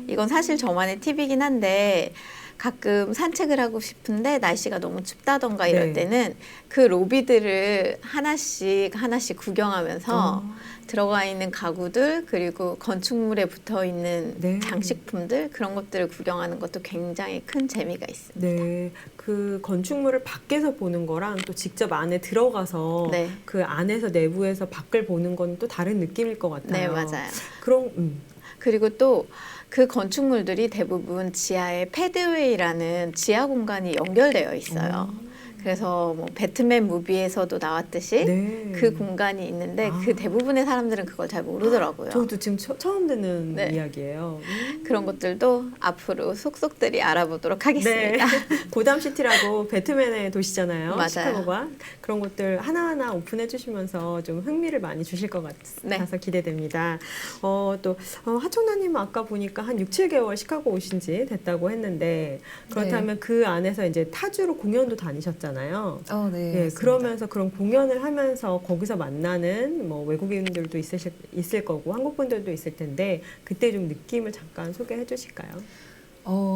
S6: 이건 사실 저만의 팁이긴 한데 가끔 산책을 하고 싶은데 날씨가 너무 춥다던가 이럴
S1: 네.
S6: 때는 그 로비들을 하나씩 구경하면서 들어가 있는 가구들 그리고 건축물에 붙어 있는
S1: 네.
S6: 장식품들 그런 것들을 구경하는 것도 굉장히 큰 재미가 있습니다.
S1: 네, 그 건축물을 밖에서 보는 거랑 또 직접 안에 들어가서
S6: 네.
S1: 그 안에서 내부에서 밖을 보는 건 또 다른 느낌일 것 같아요.
S6: 네, 맞아요.
S1: 그런
S6: 그리고 또 그 건축물들이 대부분 지하에 패드웨이라는 지하 공간이 연결되어 있어요. 그래서 뭐 배트맨 무비에서도 나왔듯이
S1: 네.
S6: 그 공간이 있는데
S1: 아.
S6: 그 대부분의 사람들은 그걸 잘 모르더라고요.
S1: 저도 지금 처음 듣는
S6: 네.
S1: 이야기예요.
S6: 그런 것들도 앞으로 속속들이 알아보도록 하겠습니다.
S1: 고담시티라고 배트맨의 도시잖아요.
S6: 맞아요.
S1: 시카고가. 그런 것들 하나하나 오픈해 주시면서 좀 흥미를 많이 주실 것 같아서 기대됩니다. 또 하청나님 아까 보니까 한 6, 7개월 시카고 오신 지 됐다고 했는데 그렇다면 그 안에서 이제 타주로 공연도 다니셨잖아요.
S5: 네.
S1: 네,
S5: 맞습니다.
S1: 그러면서 그런 공연을 하면서 거기서 만나는 뭐 외국인들도 있을 거고 한국 분들도 있을 텐데 그때 좀 느낌을 잠깐 소개해 주실까요?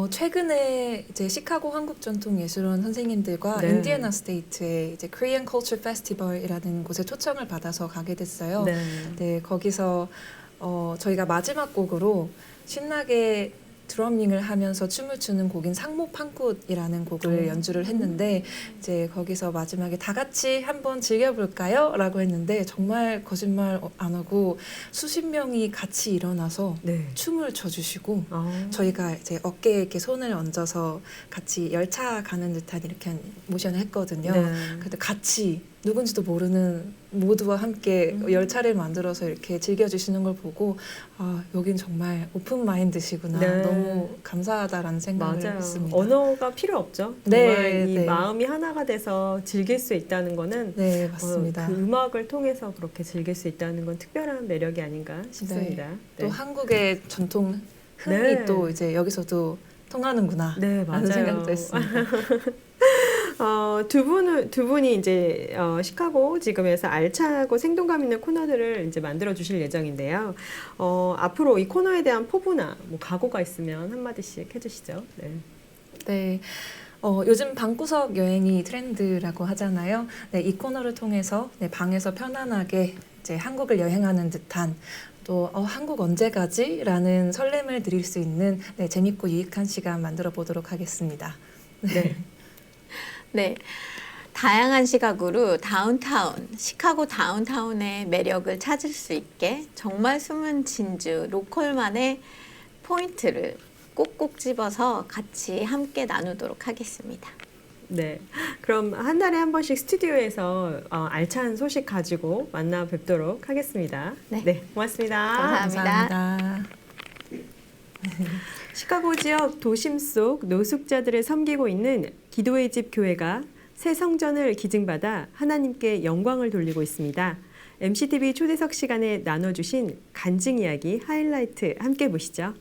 S5: 최근에 이제 시카고 한국전통예술원 선생님들과
S1: 네.
S5: 인디애나 스테이트의 이제 Korean Culture Festival이라는 곳에 초청을 받아서 가게 됐어요.
S1: 네.
S5: 네, 거기서 저희가 마지막 곡으로 신나게 드러밍을 하면서 춤을 추는 곡인 상모판굿이라는 곡을 연주를 했는데 이제 거기서 마지막에 다 같이 한번 즐겨볼까요? 라고 했는데 정말 거짓말 안 하고 수십 명이 같이 일어나서
S1: 네.
S5: 춤을 춰주시고 저희가 이제 어깨에 이렇게 손을 얹어서 같이 열차 가는 듯한 이렇게 모션을 했거든요.
S1: 네.
S5: 근데 같이 누군지도 모르는 모두와 함께 열차를 만들어서 이렇게 즐겨주시는 걸 보고 여긴 정말 오픈 마인드시구나.
S1: 네.
S5: 너무 감사하다라는 생각을
S1: 맞아요.
S5: 했습니다.
S1: 언어가 필요 없죠.
S5: 네,
S1: 정말 이
S5: 네.
S1: 마음이 하나가 돼서 즐길 수 있다는 거는
S5: 네, 맞습니다.
S1: 그 음악을 통해서 그렇게 즐길 수 있다는 건 특별한 매력이 아닌가 싶습니다.
S5: 또 한국의 전통 흥이
S1: 네.
S5: 또 이제 여기서도 통하는구나.
S1: 네,
S5: 라는
S1: 맞아요.
S5: 생각도 했습니다.
S1: 두 분이 이제 시카고 지금에서 알차고 생동감 있는 코너들을 이제 만들어 주실 예정인데요. 앞으로 이 코너에 대한 포부나 뭐 각오가 있으면 한마디씩 해주시죠. 네.
S5: 네. 요즘 방구석 여행이 트렌드라고 하잖아요. 네, 이 코너를 통해서 방에서 편안하게 이제 한국을 여행하는 듯한 또 한국 언제 가지? 라는 설렘을 드릴 수 있는 재밌고 유익한 시간 만들어 보도록 하겠습니다.
S1: 네.
S6: 네. 다양한 시각으로 시카고 다운타운의 매력을 찾을 수 있게 정말 숨은 진주, 로컬만의 포인트를 꼭꼭 집어서 같이 함께 나누도록 하겠습니다.
S1: 네. 그럼 한 달에 한 번씩 스튜디오에서 알찬 소식 가지고 만나 뵙도록 하겠습니다.
S6: 네.
S1: 고맙습니다.
S6: 감사합니다.
S1: 시카고 지역 도심 속 노숙자들을 섬기고 있는 기도의 집 교회가 새 성전을 기증받아 하나님께 영광을 돌리고 있습니다. MCTV 초대석 시간에 나눠주신 간증 이야기 하이라이트 함께 보시죠.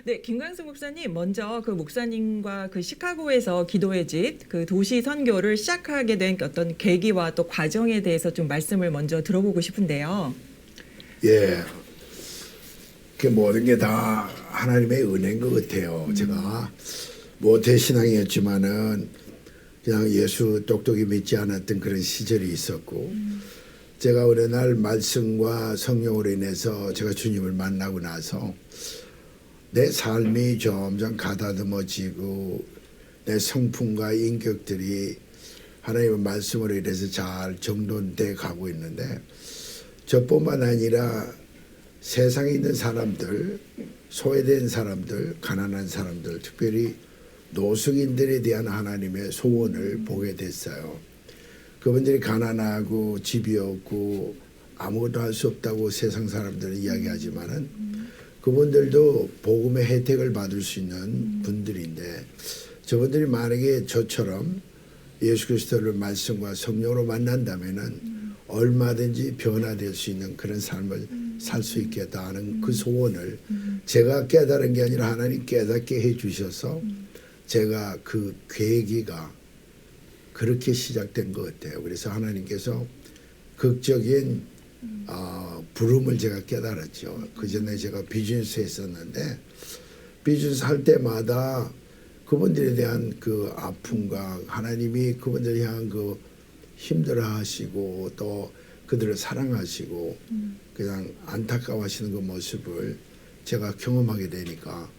S7: 네, 김광수 목사님 먼저 그 목사님과 그 시카고에서 기도의 집, 그 도시 선교를 시작하게 된 어떤 계기와 또 과정에 대해서 좀 말씀을 먼저 들어보고 싶은데요.
S8: 예, 그 모든 게 다 하나님의 은혜인 것 같아요. 제가 모태 신앙이었지만은 그냥 예수 똑똑히 믿지 않았던 그런 시절이 있었고, 제가 어느 날 말씀과 성령으로 인해서 제가 주님을 만나고 나서 내 삶이 점점 가다듬어지고 내 성품과 인격들이 하나님의 말씀으로 인해서 잘 정돈돼 가고 있는데, 저뿐만 아니라 세상에 있는 사람들, 소외된 사람들, 가난한 사람들, 특별히 노숙인들에 대한 하나님의 소원을 보게 됐어요. 그분들이 가난하고 집이 없고 아무것도 할 수 없다고 세상 사람들은 이야기하지만은 그분들도 복음의 혜택을 받을 수 있는 분들인데, 저분들이 만약에 저처럼 예수 그리스도를 말씀과 성령으로 만난다면은 얼마든지 변화될 수 있는 그런 삶을 살 수 있겠다 하는 그 소원을 제가 깨달은 게 아니라 하나님 깨닫게 해 주셔서 제가 그 계기가 그렇게 시작된 것 같아요. 그래서 하나님께서 극적인 부름을 제가 깨달았죠. 그 전에 제가 비즈니스 했었는데, 비즈니스 할 때마다 그분들에 대한 그 아픔과 하나님이 그분들을 향한 그 힘들어하시고 또 그들을 사랑하시고 그냥 안타까워하시는 그 모습을 제가 경험하게 되니까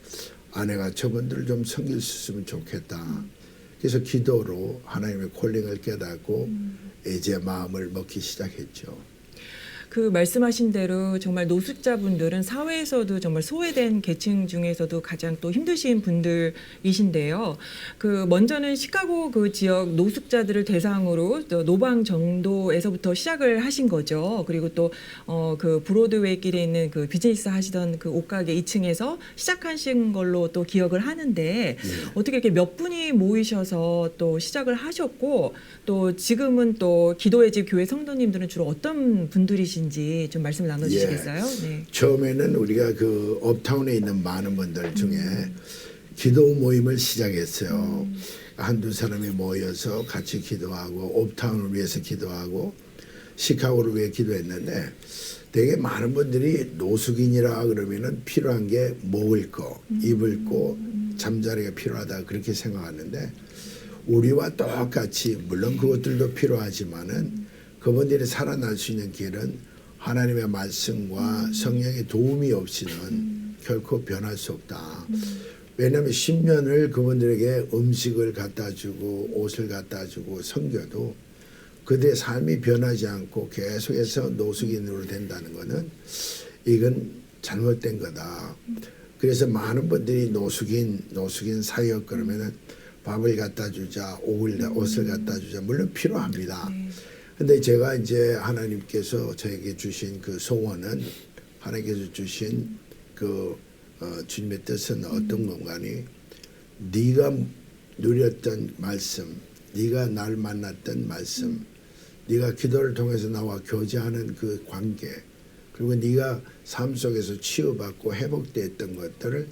S8: 아내가 저분들을 좀 섬길 수 있으면 좋겠다. 그래서 기도로 하나님의 콜링을 깨닫고 이제 마음을 먹기 시작했죠.
S7: 그 말씀하신 대로 정말 노숙자분들은 사회에서도 정말 소외된 계층 중에서도 가장 또 힘드신 분들이신데요. 그 먼저는 시카고 그 지역 노숙자들을 대상으로 노방 정도에서부터 시작을 하신 거죠. 그리고 또 그 브로드웨이 길에 있는 그 비즈니스 하시던 그 옷가게 2층에서 시작하신 걸로 또 기억을 하는데, 어떻게 이렇게 몇 분이 모이셔서 또 시작을 하셨고, 또 지금은 또 기도의 집 교회 성도님들은 주로 어떤 분들이신지 좀 말씀 나눠주시겠어요? 네.
S8: 처음에는 우리가 그 업타운에 있는 많은 분들 중에 기도 모임을 시작했어요. 한두 사람이 모여서 같이 기도하고 업타운을 위해서 기도하고 시카고를 위해 기도했는데, 되게 많은 분들이 노숙인이라 그러면은 필요한 게 먹을 거, 입을 거, 잠자리가 필요하다 그렇게 생각하는데, 우리와 똑같이 물론 그것들도 필요하지만은 그분들이 살아날 수 있는 길은 하나님의 말씀과 성령의 도움이 없이는 결코 변할 수 없다. 왜냐하면 10년을 그분들에게 음식을 갖다 주고 옷을 갖다 주고 섬겨도 그들의 삶이 변하지 않고 계속해서 노숙인으로 된다는 것은 이건 잘못된 거다. 그래서 많은 분들이 노숙인 사역 그러면은 밥을 갖다 주자, 옷을 갖다 주자, 물론 필요합니다. 근데 제가 이제 하나님께서 저에게 주신 그 소원은, 하나님께서 주신 그 주님의 뜻은 어떤 건가니, 네가 누렸던 말씀, 네가 날 만났던 말씀, 네가 기도를 통해서 나와 교제하는 그 관계, 그리고 네가 삶 속에서 치유받고 회복됐던 것들을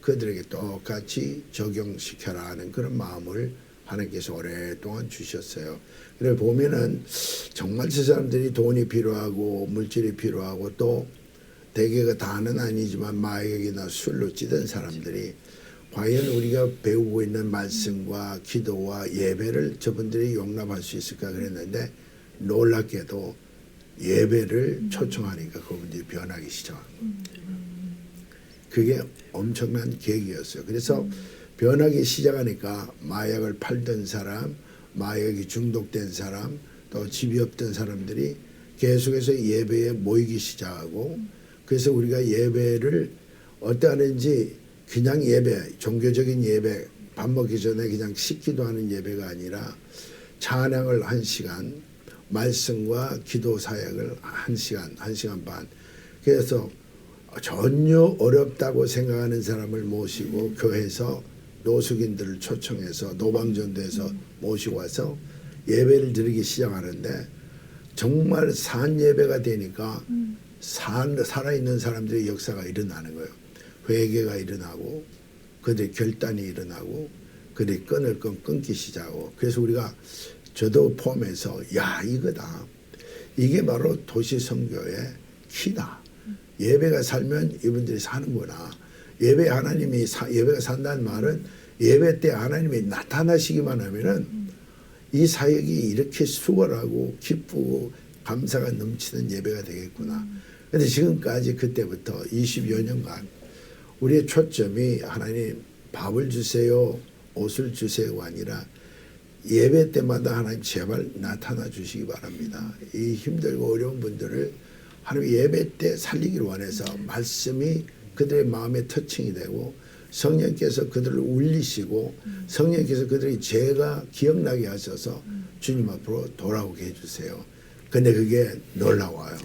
S8: 그들에게 똑같이 적용시켜라 하는 그런 마음을 하나님께서 오랫동안 주셨어요. 그래 보면은 정말 저 사람들이 돈이 필요하고 물질이 필요하고 또 대개가 다는 아니지만 마약이나 술로 찌든 사람들이 과연 우리가 배우고 있는 말씀과 기도와 예배를 저분들이 용납할 수 있을까 그랬는데, 놀랍게도 예배를 초청하니까 그분들이 변하기 시작한 겁니다. 그게 엄청난 계기였어요. 그래서 변하기 시작하니까 마약을 팔던 사람, 마약이 중독된 사람, 또 집이 없던 사람들이 계속해서 예배에 모이기 시작하고, 그래서 우리가 예배를 어떠하는지 그냥 예배, 종교적인 예배, 밥 먹기 전에 그냥 식기도 하는 예배가 아니라 찬양을 1시간, 말씀과 기도 사역을 1시간, 1시간 반. 그래서 전혀 어렵다고 생각하는 사람을 모시고 교회에서 노숙인들을 초청해서 노방전도에서 모시고 와서 예배를 드리기 시작하는데, 정말 산 예배가 되니까 살아있는 사람들의 역사가 일어나는 거예요. 회개가 일어나고 그들의 결단이 일어나고 그들이 끊을 건 끊기 시작하고 그래서 우리가 저도 포함해서 야 이거다. 이게 바로 도시 선교의 키다. 예배가 살면 이분들이 사는구나. 예배가 산다는 말은 예배 때 하나님이 나타나시기만 하면은 이 사역이 이렇게 수월하고 기쁘고 감사가 넘치는 예배가 되겠구나. 그런데 지금까지 그때부터 20여 년간 우리의 초점이 하나님 밥을 주세요, 옷을 주세요가 아니라 예배 때마다 하나님 제발 나타나 주시기 바랍니다. 이 힘들고 어려운 분들을 하나님 예배 때 살리기를 원해서 말씀이 그들의 마음에 터칭이 되고 성령께서 그들을 울리시고 성령께서 그들의 죄가 기억나게 하셔서 주님 앞으로 돌아오게 해주세요. 근데 그게 놀라워요.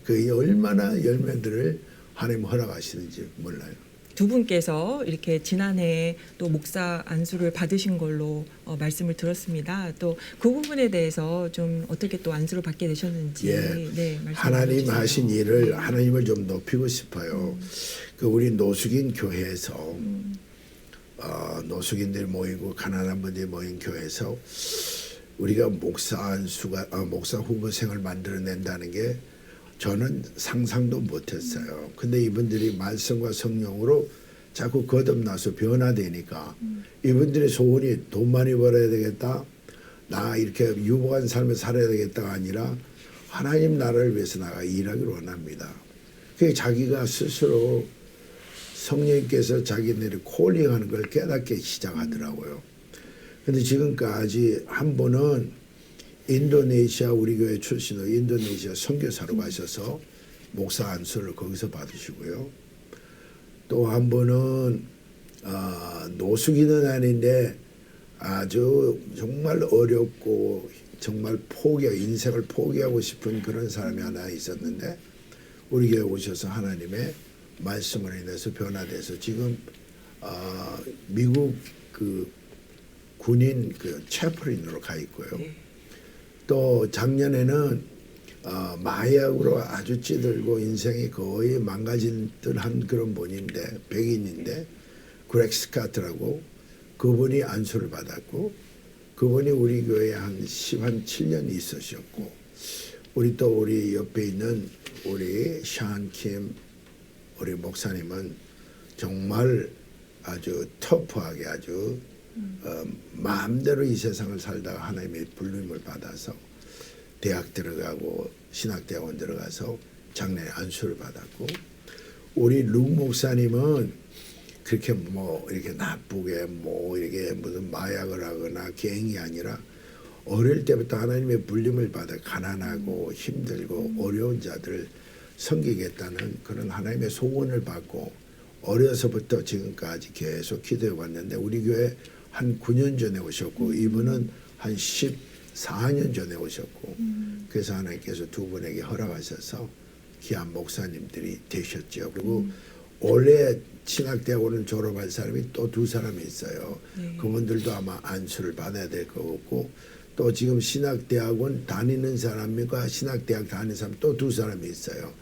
S8: 그게 얼마나 열매들을 하나님 허락하시는지 몰라요.
S7: 두 분께서 이렇게 지난해 또 목사 안수를 받으신 걸로 말씀을 들었습니다. 또 그 부분에 대해서 좀 어떻게 또 안수를 받게 되셨는지
S8: 예.
S7: 네, 말씀해
S8: 하나님
S7: 주세요.
S8: 하신 일을 하나님을 좀 높이고 싶어요. 그 우리 노숙인 교회에서 노숙인들이 모이고 가난한 분들이 모인 교회에서 우리가 목사 후보생을 만들어낸다는 게 저는 상상도 못했어요. 근데 이분들이 말씀과 성령으로 자꾸 거듭나서 변화되니까 이분들의 소원이 돈 많이 벌어야 되겠다. 나 이렇게 유복한 삶을 살아야 되겠다가 아니라 하나님 나라를 위해서 나가 일하기를 원합니다. 그게 자기가 스스로 성령께서 자기네를 콜링하는 걸 깨닫게 시작하더라고요. 근데 지금까지 한 분은 인도네시아 우리 교회 출신으로 인도네시아 선교사로 가셔서 목사 안수를 거기서 받으시고요. 또 한 분은 노숙인은 아닌데 아주 정말 어렵고 정말 인생을 포기하고 싶은 그런 사람이 하나 있었는데 우리 교회 오셔서 하나님의 말씀을 인해서 변화돼서 지금 미국 그 군인 그 채플린으로 가 있고요. 또 작년에는 마약으로 아주 찌들고 인생이 거의 망가진 듯한 그런 분인데 백인인데 그렉 스카트라고 그분이 안수를 받았고 그분이 우리 교회에 한 7년 있으셨고 우리 옆에 있는 우리 샨킴 우리 목사님은 정말 아주 터프하게 아주 마음대로 이 세상을 살다가 하나님의 부름을 받아서 대학 들어가고 신학대학원 들어가서 작년에 안수를 받았고 우리 룩 목사님은 그렇게 뭐 이렇게 나쁘게 뭐 이렇게 무슨 마약을 하거나 갱이 아니라 어릴 때부터 하나님의 불림을 받아 가난하고 힘들고 어려운 자들을 섬기겠다는 그런 하나님의 소원을 받고 어려서부터 지금까지 계속 기도해 왔는데 우리 교회 한 9년 전에 오셨고 이분은 한 14년 전에 오셨고 그래서 하나님께서 두 분에게 허락하셔서 귀한 목사님들이 되셨죠. 그리고 올해 신학대학원을 졸업할 사람이 또 2사람이 있어요. 그분들도 아마 안수를 받아야 될 것 같고 또 지금 신학대학원 다니는 사람과 신학대학 다니는 사람 또 2사람이 있어요.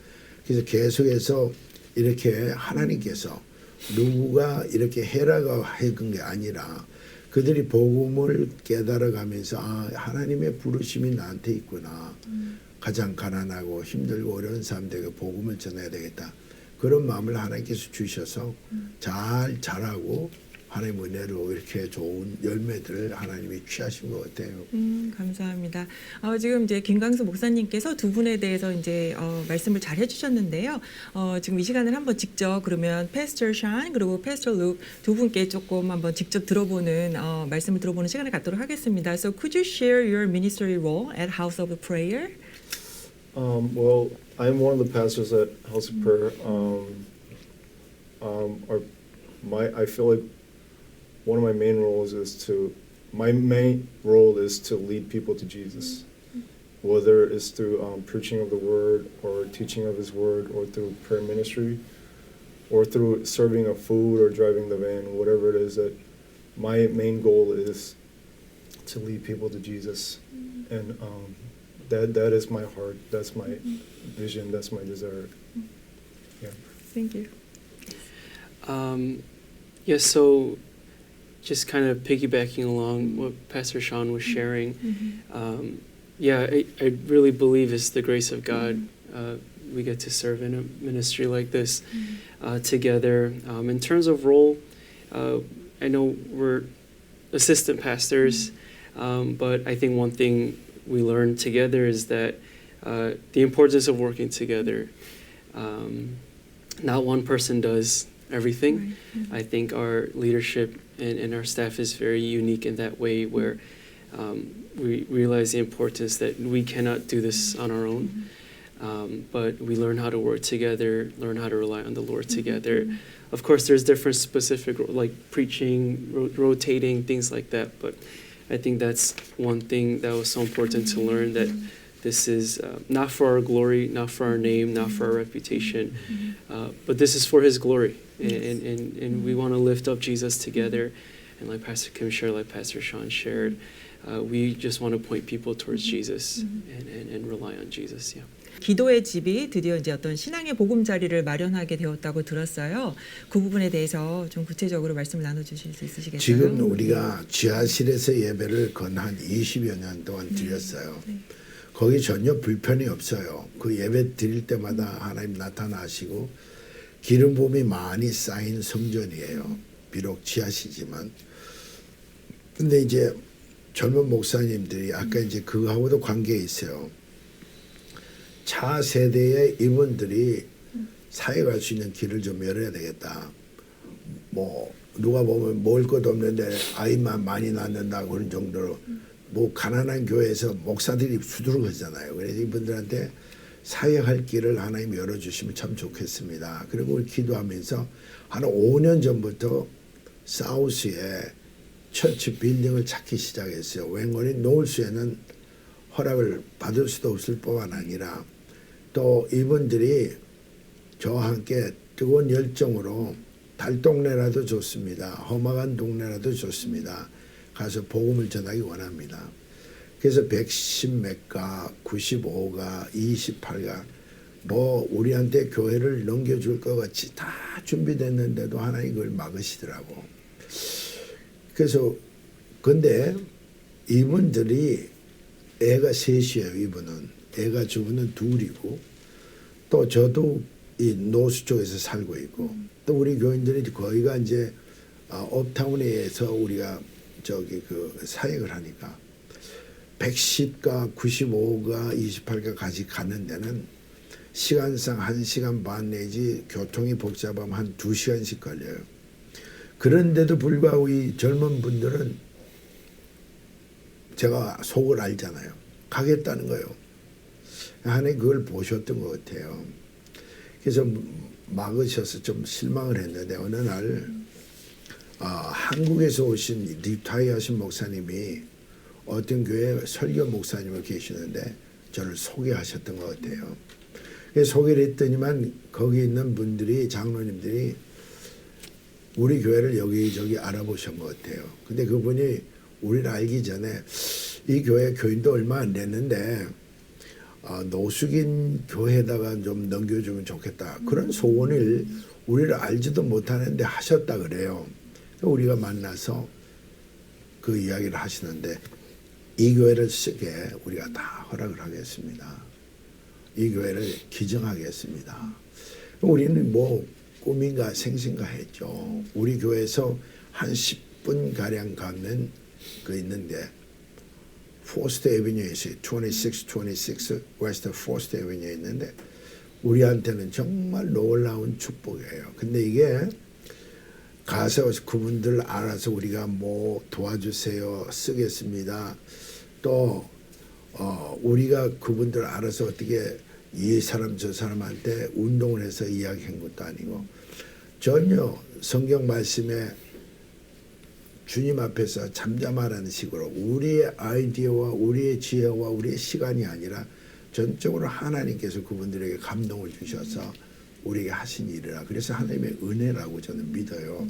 S8: 그래서 계속해서 이렇게 하나님께서 누구가 이렇게 해라고 해준 게 아니라 그들이 복음을 깨달아가면서 하나님의 부르심이 나한테 있구나. 가장 가난하고 힘들고 어려운 사람들에게 복음을 전해야 되겠다. 그런 마음을 하나님께서 주셔서 잘 자라고 하나님 은혜로 이렇게 좋은 열매들을 하나님이 취하신 것 같아요.
S7: 감사합니다. 지금 이제 김광수 목사님께서 두 분에 대해서 이제 말씀을 잘 해주셨는데요. 지금 이 시간을 한번 직접 그러면 패스터 샨 그리고 패스터 룩 두 분께 조금 한번 직접 들어보는 말씀을 들어보는 시간을 갖도록 하겠습니다. So could you share your ministry role at House of Prayer?
S9: Well, I'm one of the pastors at House of Prayer. I feel like one of my main roles is to lead people to Jesus, whether it's through preaching of the word or teaching of His word, or through prayer ministry, or through serving of food or driving the van, whatever it is. That my main goal is to lead people to Jesus, and that is my heart. That's my vision. That's my desire. Yeah.
S7: Thank you.
S10: Yes, so just kind of piggybacking along what Pastor Sean was sharing, yeah, I really believe it's the grace of God. We get to serve in a ministry like this together. In terms of role, I know we're assistant pastors, but I think one thing we learned together is that the importance of working together. Not one person does everything. I think our leadership and our staff is very unique in that way, where we realize the importance that we cannot do this on our own, but we learn how to work together, learn how to rely on the Lord together. Of course, there's different specific, like preaching, rotating, things like that, but I think that's one thing that was so important to learn, that this is not for our glory, not for our name, not for our reputation, but this is for His glory. And we want to lift up Jesus together. And like Pastor Kim shared, like Pastor Sean shared, we just want to point people towards Jesus and rely on Jesus. Yeah.
S7: 기도의 집이 드디어 이제 어떤 신앙의 보금자리를 마련하게 되었다고 들었어요. 그 부분에 대해서 좀 구체적으로 말씀을 나눠주실 수 있으시겠어요?
S8: 지금 우리가 지하실에서 예배를 건 한 20여 년 동안 드렸어요. 거기 전혀 불편이 없어요. 그 예배 드릴 때마다 하나님 나타나시고 기름 부음이 많이 쌓인 성전이에요. 비록 지하실이지만. 근데 이제 젊은 목사님들이 아까 이제 그거하고도 관계 있어요. 차세대의 이분들이 사역할 수 있는 길을 좀 열어야 되겠다. 뭐 누가 보면 먹을 것도 없는데 아이만 많이 낳는다 그런 정도로 뭐 가난한 교회에서 목사들이 수두룩하잖아요. 그래서 이분들한테 사역할 길을 하나님 열어주시면 참 좋겠습니다. 그리고 우리 기도하면서 한 5년 전부터 사우스에 처치 빌딩을 찾기 시작했어요. 웬걸이 노을수에는 허락을 받을 수도 없을 뿐만 아니라 또 이분들이 저와 함께 뜨거운 열정으로 달동네라도 좋습니다. 험악한 동네라도 좋습니다. 가서 복음을 전하기 원합니다. 그래서 110몇 가, 95가, 28가 뭐 우리한테 교회를 넘겨줄 것 같이 다 준비됐는데도 하나님 그걸 막으시더라고. 그래서 근데 이분들이 애가 셋이에요. 이분은 애가 주부는 둘이고 또 저도 이 노수 쪽에서 살고 있고 또 우리 교인들이 거의가 이제 업타운에서 우리가 저기 그 사역을 하니까 110가 95가 28가까지 가는 데는 시간상 1시간 반 내지 교통이 복잡하면 한 2시간씩 걸려요. 그런데도 불구하고 이 젊은 분들은 제가 속을 알잖아요. 가겠다는 거예요. 하나님 그걸 보셨던 것 같아요. 그래서 막으셔서 좀 실망을 했는데 어느 날 한국에서 오신 리타이어 하신 목사님이 어떤 교회 설교 목사님을 계시는데 저를 소개하셨던 것 같아요. 그래서 소개를 했더니만 거기 있는 분들이 장로님들이 우리 교회를 여기저기 알아보신 것 같아요. 근데 그분이 우리를 알기 전에 이 교회 교인도 얼마 안 됐는데 노숙인 교회에다가 좀 넘겨주면 좋겠다. 그런 소원을 우리를 알지도 못하는데 하셨다 그래요. 우리가 만나서 그 이야기를 하시는데 이 교회를 쓰게 우리가 다 허락을 하겠습니다. 이 교회를 기증하겠습니다. 우리는 뭐 꿈인가 생신가 했죠. 우리 교회에서 한 10분 가량 가면 그 있는데 포스트 애비뉴에 있어요. 26 웨스트 포스트 애비뉴에 있는데 우리한테는 정말 놀라운 축복이에요. 근데 이게 가서 그분들 알아서 우리가 뭐 도와주세요 쓰겠습니다. 또 우리가 그분들 알아서 어떻게 이 사람 저 사람한테 운동을 해서 이야기한 것도 아니고 전혀 성경 말씀에 주님 앞에서 잠잠하라는 식으로 우리의 아이디어와 우리의 지혜와 우리의 시간이 아니라 전적으로 하나님께서 그분들에게 감동을 주셔서 우리에게 하신 일이라. 그래서 하나님의 은혜라고 저는 믿어요.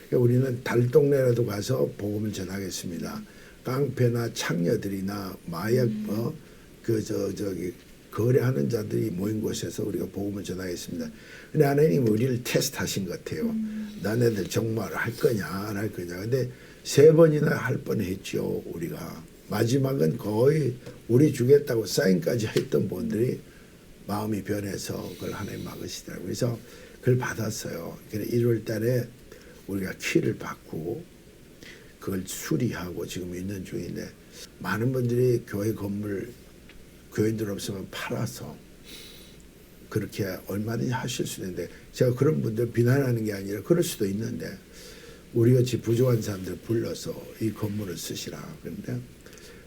S8: 그러니까 우리는 달동네라도 가서 복음을 전하겠습니다. 깡패나 창녀들이나 마약 저기 거래하는 자들이 모인 곳에서 우리가 복음을 전하겠습니다. 근데 하나님이 우리를 테스트하신 것 같아요. 너네들 정말 할 거냐 안 할 거냐. 근데 3번이나 할 뻔했죠. 우리가 마지막은 거의 우리 주겠다고 사인까지 했던 분들이 마음이 변해서 그걸 하나님 막으시더라고요. 그래서 그걸 받았어요. 그래서 1월 달에 우리가 키를 받고 그걸 수리하고 지금 있는 중인데, 많은 분들이 교회 건물 교인들 없으면 팔아서 그렇게 얼마든지 하실 수 있는데, 제가 그런 분들 비난하는 게 아니라 그럴 수도 있는데, 우리같이 부족한 사람들 불러서 이 건물을 쓰시라. 그런데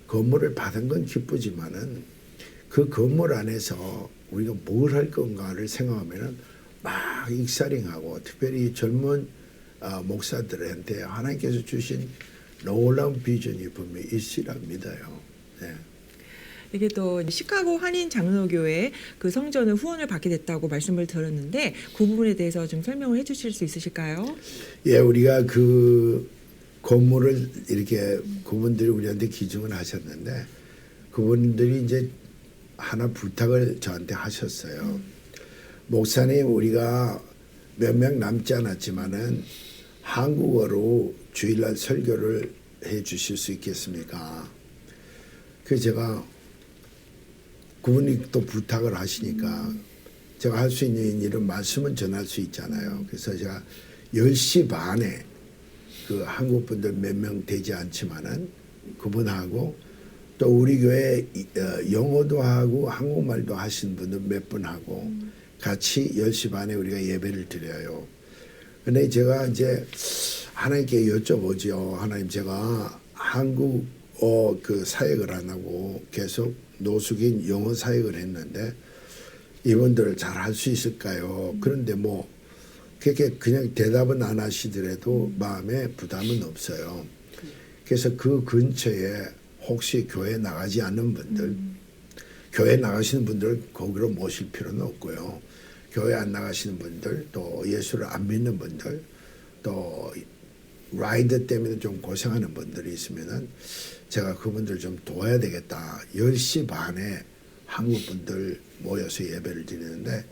S8: 건물을 받은 건 기쁘지만은 그 건물 안에서 우리가 뭘 할 건가를 생각하면은 막 익사링하고, 특별히 젊은 목사들한테 하나님께서 주신 놀라운 비전이 분명히 있으리라 믿어요. 네.
S7: 이게 또 시카고 한인 장로교회 그 성전을 후원을 받게 됐다고 말씀을 들었는데, 그 부분에 대해서 좀 설명을 해주실 수 있으실까요?
S8: 예, 우리가 그 건물을 이렇게 그분들이 우리한테 기증을 하셨는데, 그분들이 이제 하나 부탁을 저한테 하셨어요. 목사님, 우리가 몇 명 남지 않았지만은 한국어로 주일날 설교를 해 주실 수 있겠습니까? 그래서 제가 그분이 또 부탁을 하시니까 제가 할 수 있는 일은 말씀은 전할 수 있잖아요. 그래서 제가 10시 반에 그 한국 분들 몇 명 되지 않지만은 그분하고 또 우리 교회 영어도 하고 한국말도 하시는 분들 몇 분하고 같이 10시 반에 우리가 예배를 드려요. 근데 제가 이제 하나님께 여쭤보죠. 하나님, 제가 한국어 그 사역을 안 하고 계속 노숙인 영어 사역을 했는데 이분들을 잘 할 수 있을까요? 그런데 뭐 그렇게 그냥 대답은 안 하시더라도 마음에 부담은 없어요. 그래서 그 근처에 혹시 교회 나가지 않는 분들, 교회 나가시는 분들 거기로 모실 필요는 없고요. 교회 안 나가시는 분들, 또 예수를 안 믿는 분들, 또 라이드 때문에 좀 고생하는 분들이 있으면은 제가 그분들 좀 도와야 되겠다. 10시 반에 한국 분들 모여서 예배를 드리는데,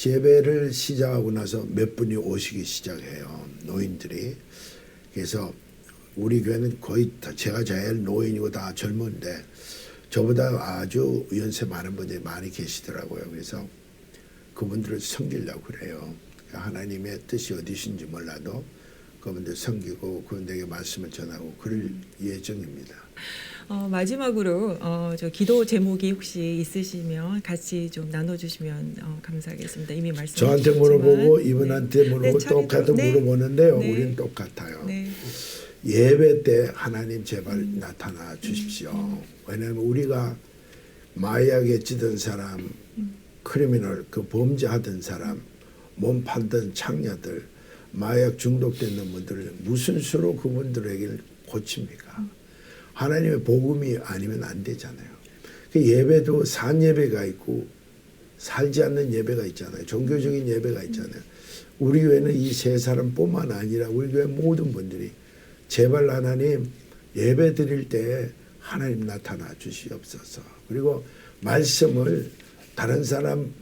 S8: 예배를 시작하고 나서 몇 분이 오시기 시작해요. 노인들이. 그래서 우리 교회는 거의 다 제가 제일 노인이고 다 젊은데 저보다 아주 연세 많은 분들이 많이 계시더라고요. 그래서 그분들을 섬기려고 그래요. 하나님의 뜻이 어디신지 몰라도 그분들 섬기고 그분들에게 말씀을 전하고 그럴 예정입니다.
S7: 마지막으로 저 기도 제목이 혹시 있으시면 같이 좀 나눠주시면 감사하겠습니다. 이미 말씀
S8: 저한테 물어보고 이분한테 물어보고 똑같은 물어보는데요.
S7: 네.
S8: 우리는 똑같아요.
S7: 네.
S8: 예배 때 하나님 제발 나타나 주십시오. 왜냐하면 우리가 마약에 찌든 사람, 크리미널, 그 범죄하던 사람, 몸 팔던 창녀들, 마약 중독되는 분들을 무슨 수로 그분들에게 고칩니까? 하나님의 복음이 아니면 안 되잖아요. 그 예배도 산 예배가 있고 살지 않는 예배가 있잖아요. 종교적인 예배가 있잖아요. 우리 교회는 이 세 사람뿐만 아니라 우리 교회 모든 분들이 제발 하나님 예배 드릴 때 하나님 나타나 주시옵소서. 그리고 말씀을 다른 사람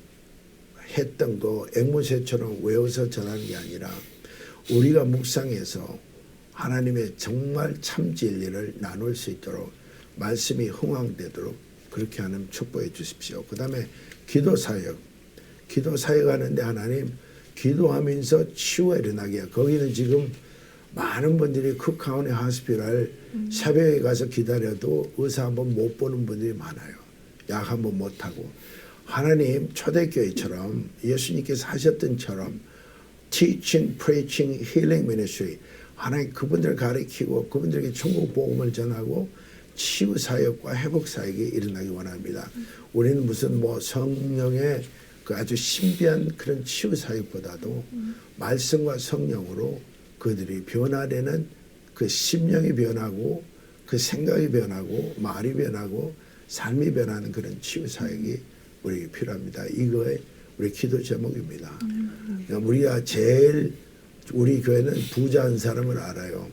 S8: 했던 거 앵무새처럼 외워서 전하는 게 아니라 우리가 묵상해서 하나님의 정말 참 진리를 나눌 수 있도록 말씀이 흥황되도록 그렇게 하는 축복해 주십시오. 그 다음에 기도 사역 하는데 하나님 기도하면서 치유가 일어나게. 거기는 지금 많은 분들이 크카운의 하스피럴 새벽에 가서 기다려도 의사 한번 못 보는 분들이 많아요. 약 한번 못 하고. 하나님 초대교회처럼 예수님께서 하셨던처럼 teaching, preaching, healing ministry 하나님 그분들을 가르치고 그분들에게 천국 복음을 전하고 치유 사역과 회복 사역이 일어나기 원합니다. 우리는 무슨 뭐 성령의 그 아주 신비한 그런 치유 사역보다도 말씀과 성령으로 그들이 변화되는 그 심령이 변하고 그 생각이 변하고 말이 변하고 삶이 변하는 그런 치유 사역이 우리에게 필요합니다. 이거의 우리 기도 제목입니다. 우리가 제일 우리 교회는 부자한 사람을 알아요.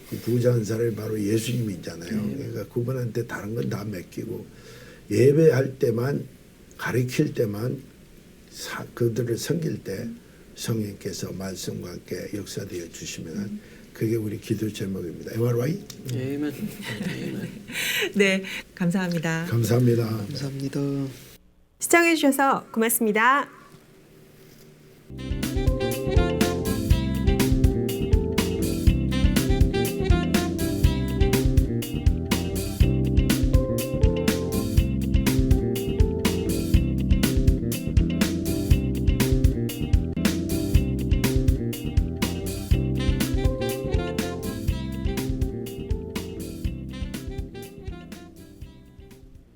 S8: 그 부자한 사람이 바로 예수님이잖아요. 그러니까 그분한테 다른 건 다 맡기고 예배할 때만 가르칠 때만 그들을 섬길 때 성령께서 말씀과 함께 역사되어 주시면 그게 우리 기도 제목입니다. Am I right?
S10: Amen. Amen.
S7: 네, 감사합니다.
S8: 감사합니다.
S11: 감사합니다.
S1: 시청해주셔서 고맙습니다.